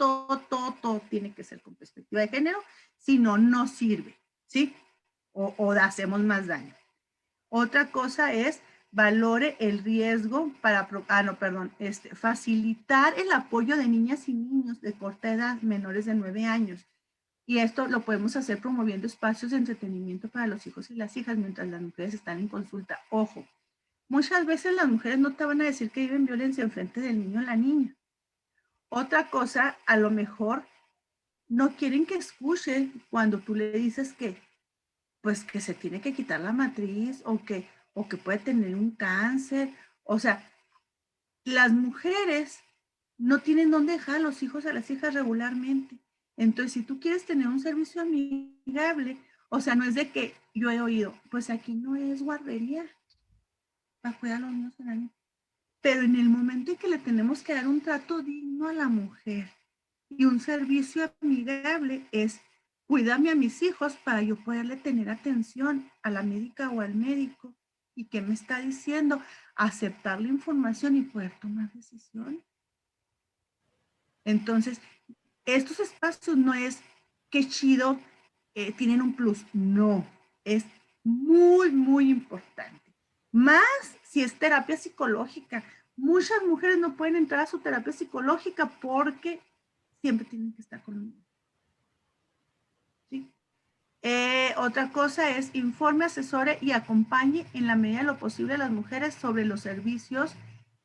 tiene que ser con perspectiva de género, si no, no sirve, ¿sí? O hacemos más daño. Otra cosa es valore el riesgo para, facilitar el apoyo de niñas y niños de corta edad, menores de 9 años. Y esto lo podemos hacer promoviendo espacios de entretenimiento para los hijos y las hijas mientras las mujeres están en consulta. Ojo, muchas veces las mujeres no te van a decir que viven violencia enfrente del niño o la niña. Otra cosa, a lo mejor no quieren que escuche cuando tú le dices que, pues, que se tiene que quitar la matriz o que puede tener un cáncer. O sea, las mujeres no tienen dónde dejar a los hijos, a las hijas regularmente. Entonces, si tú quieres tener un servicio amigable, o sea, no es de que yo he oído, pues aquí no es guardería para cuidar a los niños en la niña. Pero en el momento en que le tenemos que dar un trato digno a la mujer y un servicio amigable es cuídame a mis hijos para yo poderle tener atención a la médica o al médico y qué me está diciendo, aceptar la información y poder tomar decisiones. Entonces, estos espacios no es que chido, tienen un plus, no, es muy importante. Más si es terapia psicológica. Muchas mujeres no pueden entrar a su terapia psicológica porque siempre tienen que estar con un niño. ¿Sí? Otra cosa es informe, asesore y acompañe en la medida de lo posible a las mujeres sobre los servicios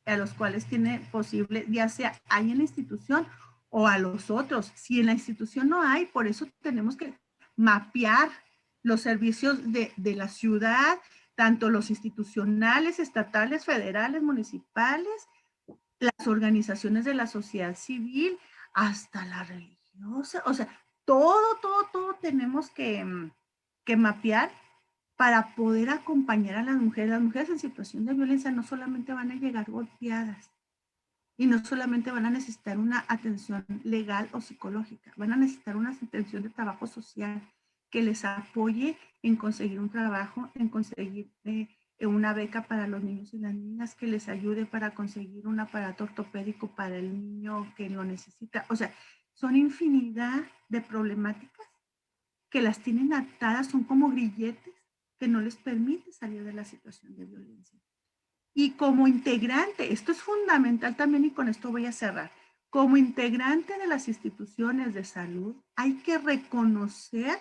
a los cuales tiene posible, ya sea hay en la institución o a los otros. Si en la institución no hay, por eso tenemos que mapear los servicios de la ciudad, tanto los institucionales, estatales, federales, municipales, las organizaciones de la sociedad civil, hasta la religiosa. O sea, todo tenemos que mapear para poder acompañar a las mujeres. Las mujeres en situación de violencia no solamente van a llegar golpeadas y no solamente van a necesitar una atención legal o psicológica, van a necesitar una atención de trabajo social que les apoye en conseguir un trabajo, en conseguir una beca para los niños y las niñas, que les ayude para conseguir un aparato ortopédico para el niño que lo necesita. O sea, son infinidad de problemáticas que las tienen atadas, son como grilletes que no les permite salir de la situación de violencia. Y como integrante, esto es fundamental también y con esto voy a cerrar, como integrante de las instituciones de salud hay que reconocer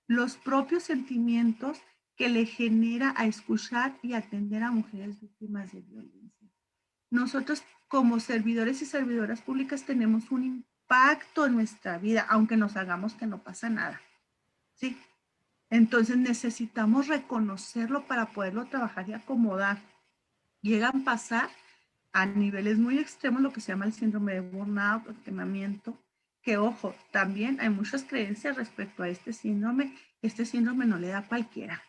los propios sentimientos que le genera a escuchar y atender a mujeres víctimas de violencia. Nosotros como servidores y servidoras públicas tenemos un impacto en nuestra vida, aunque nos hagamos que no pasa nada. ¿Sí? Entonces necesitamos reconocerlo para poderlo trabajar y acomodar. Llegan a pasar a niveles muy extremos lo que se llama el síndrome de burnout o quemamiento, que ojo, también hay muchas creencias respecto a este síndrome. Este síndrome no le da a cualquiera.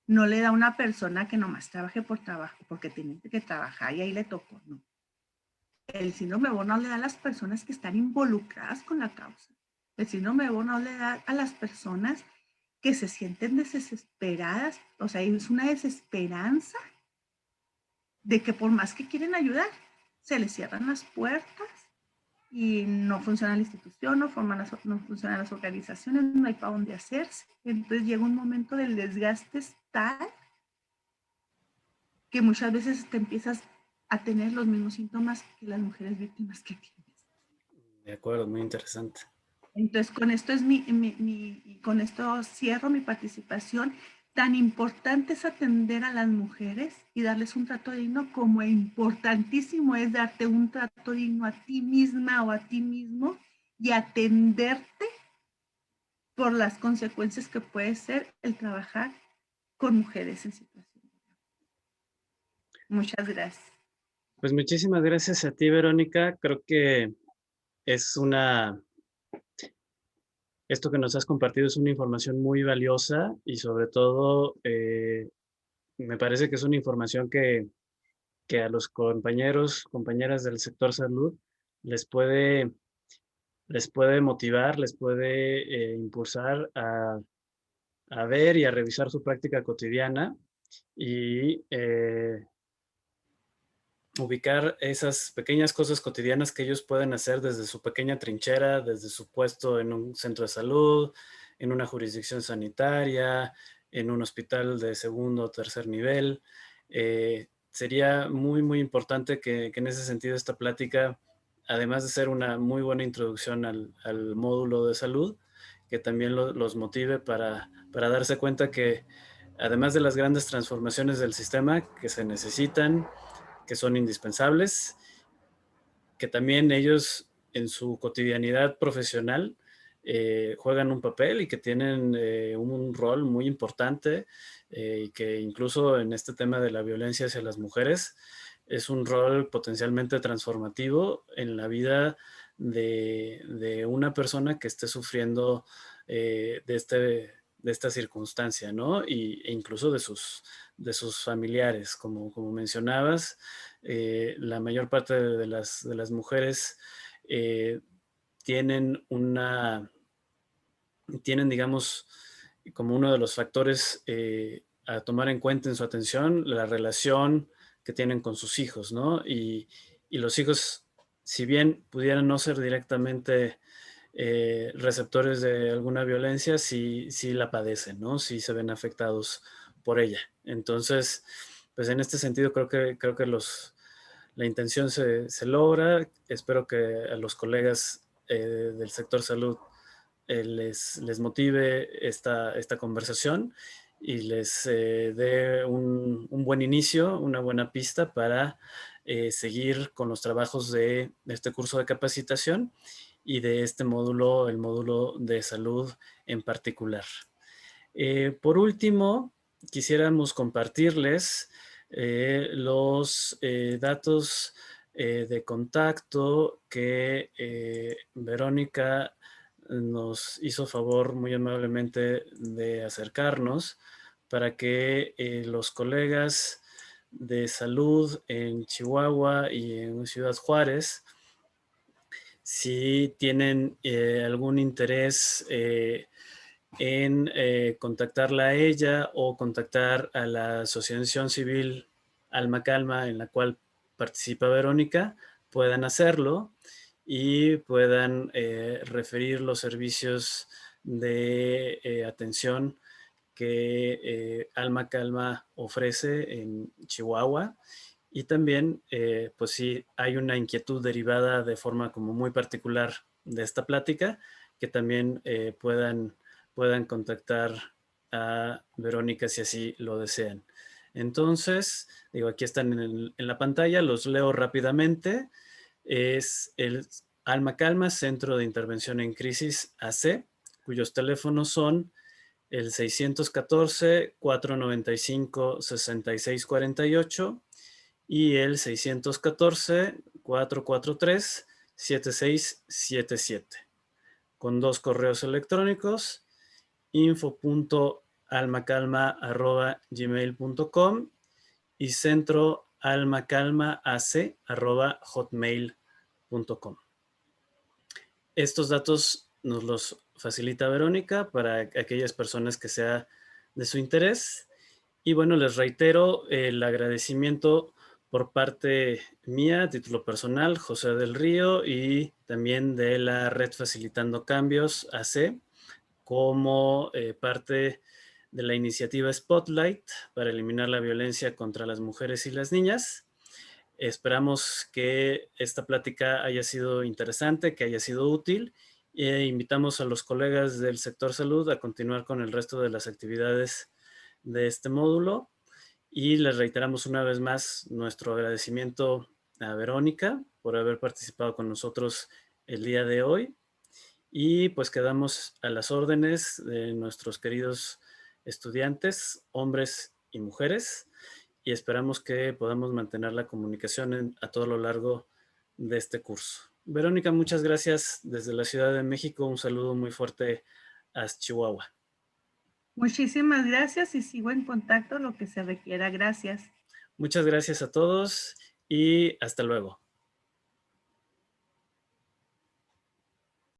No le da a una persona que nomás trabaje por trabajo, porque tiene que trabajar y ahí le tocó, no. El síndrome de burnout le da a las personas que están involucradas con la causa. El síndrome de burnout le da a las personas que se sienten desesperadas, o sea, es una desesperanza de que por más que quieren ayudar, se les cierran las puertas y no funciona la institución, no funcionan las organizaciones, no hay para dónde hacerse. Entonces llega un momento del desgaste tal que muchas veces te empiezas a tener los mismos síntomas que las mujeres víctimas que tienes. De acuerdo, muy interesante. Entonces, con esto con esto cierro mi participación. Tan importante es atender a las mujeres y darles un trato digno, como importantísimo es darte un trato digno a ti misma o a ti mismo y atenderte por las consecuencias que puede ser el trabajar con mujeres en situación. Muchas gracias. Pues muchísimas gracias a ti, Verónica. Creo que es esto que nos has compartido es una información muy valiosa y sobre todo me parece que es una información que a los compañeros, compañeras del sector salud les puede, les puede motivar, les puede impulsar a ver y a revisar su práctica cotidiana y ubicar esas pequeñas cosas cotidianas que ellos pueden hacer desde su pequeña trinchera, desde su puesto en un centro de salud, en una jurisdicción sanitaria, en un hospital de segundo o tercer nivel. Sería muy, muy importante que en ese sentido esta plática, además de ser una muy buena introducción al módulo de salud, que también los motive para darse cuenta que además de las grandes transformaciones del sistema que se necesitan, que son indispensables, que también ellos en su cotidianidad profesional juegan un papel y que tienen un rol muy importante y que incluso en este tema de la violencia hacia las mujeres es un rol potencialmente transformativo en la vida de una persona que esté sufriendo de esta circunstancia, ¿no? E incluso de sus familiares, como mencionabas, la mayor parte de las mujeres eh, tienen tienen, digamos, como uno de los factores a tomar en cuenta en su atención, la relación que tienen con sus hijos, ¿no? Y los hijos, si bien pudieran no ser directamente receptores de alguna violencia, sí la padecen, ¿no? Sí se ven afectados por ella. Entonces, pues en este sentido creo que la intención se logra. Espero que a los colegas del sector salud les motive esta conversación y les dé un buen inicio, una buena pista para seguir con los trabajos de este curso de capacitación y de este módulo, el módulo de salud en particular. Por último, quisiéramos compartirles los datos de contacto que Verónica nos hizo favor muy amablemente de acercarnos para que los colegas de salud en Chihuahua y en Ciudad Juárez, si tienen algún interés en contactarla a ella o contactar a la asociación civil Alma Calma en la cual participa Verónica, puedan hacerlo y puedan referir los servicios de atención que Alma Calma ofrece en Chihuahua. Y también, pues si hay una inquietud derivada de forma como muy particular de esta plática, que también puedan contactar a Verónica si así lo desean. Entonces, digo, aquí están en la pantalla, los leo rápidamente. Es el Alma Calma, Centro de Intervención en Crisis AC, cuyos teléfonos son el 614-495-6648 y el 614-443-7677, con dos correos electrónicos, info.almacalma@gmail.com y centroalmacalmaac@hotmail.com. Estos datos nos los facilita Verónica para aquellas personas que sea de su interés. Y bueno, les reitero el agradecimiento Por parte mía, a título personal, José del Río, y también de la Red Facilitando Cambios, AC, como parte de la iniciativa Spotlight para eliminar la violencia contra las mujeres y las niñas. Esperamos que esta plática haya sido interesante, que haya sido útil, e invitamos a los colegas del sector salud a continuar con el resto de las actividades de este módulo. Y les reiteramos una vez más nuestro agradecimiento a Verónica por haber participado con nosotros el día de hoy. Y pues quedamos a las órdenes de nuestros queridos estudiantes, hombres y mujeres, y esperamos que podamos mantener la comunicación a todo lo largo de este curso. Verónica, muchas gracias desde la Ciudad de México. Un saludo muy fuerte a Chihuahua. Muchísimas gracias y sigo en contacto lo que se requiera. Gracias. Muchas gracias a todos y hasta luego.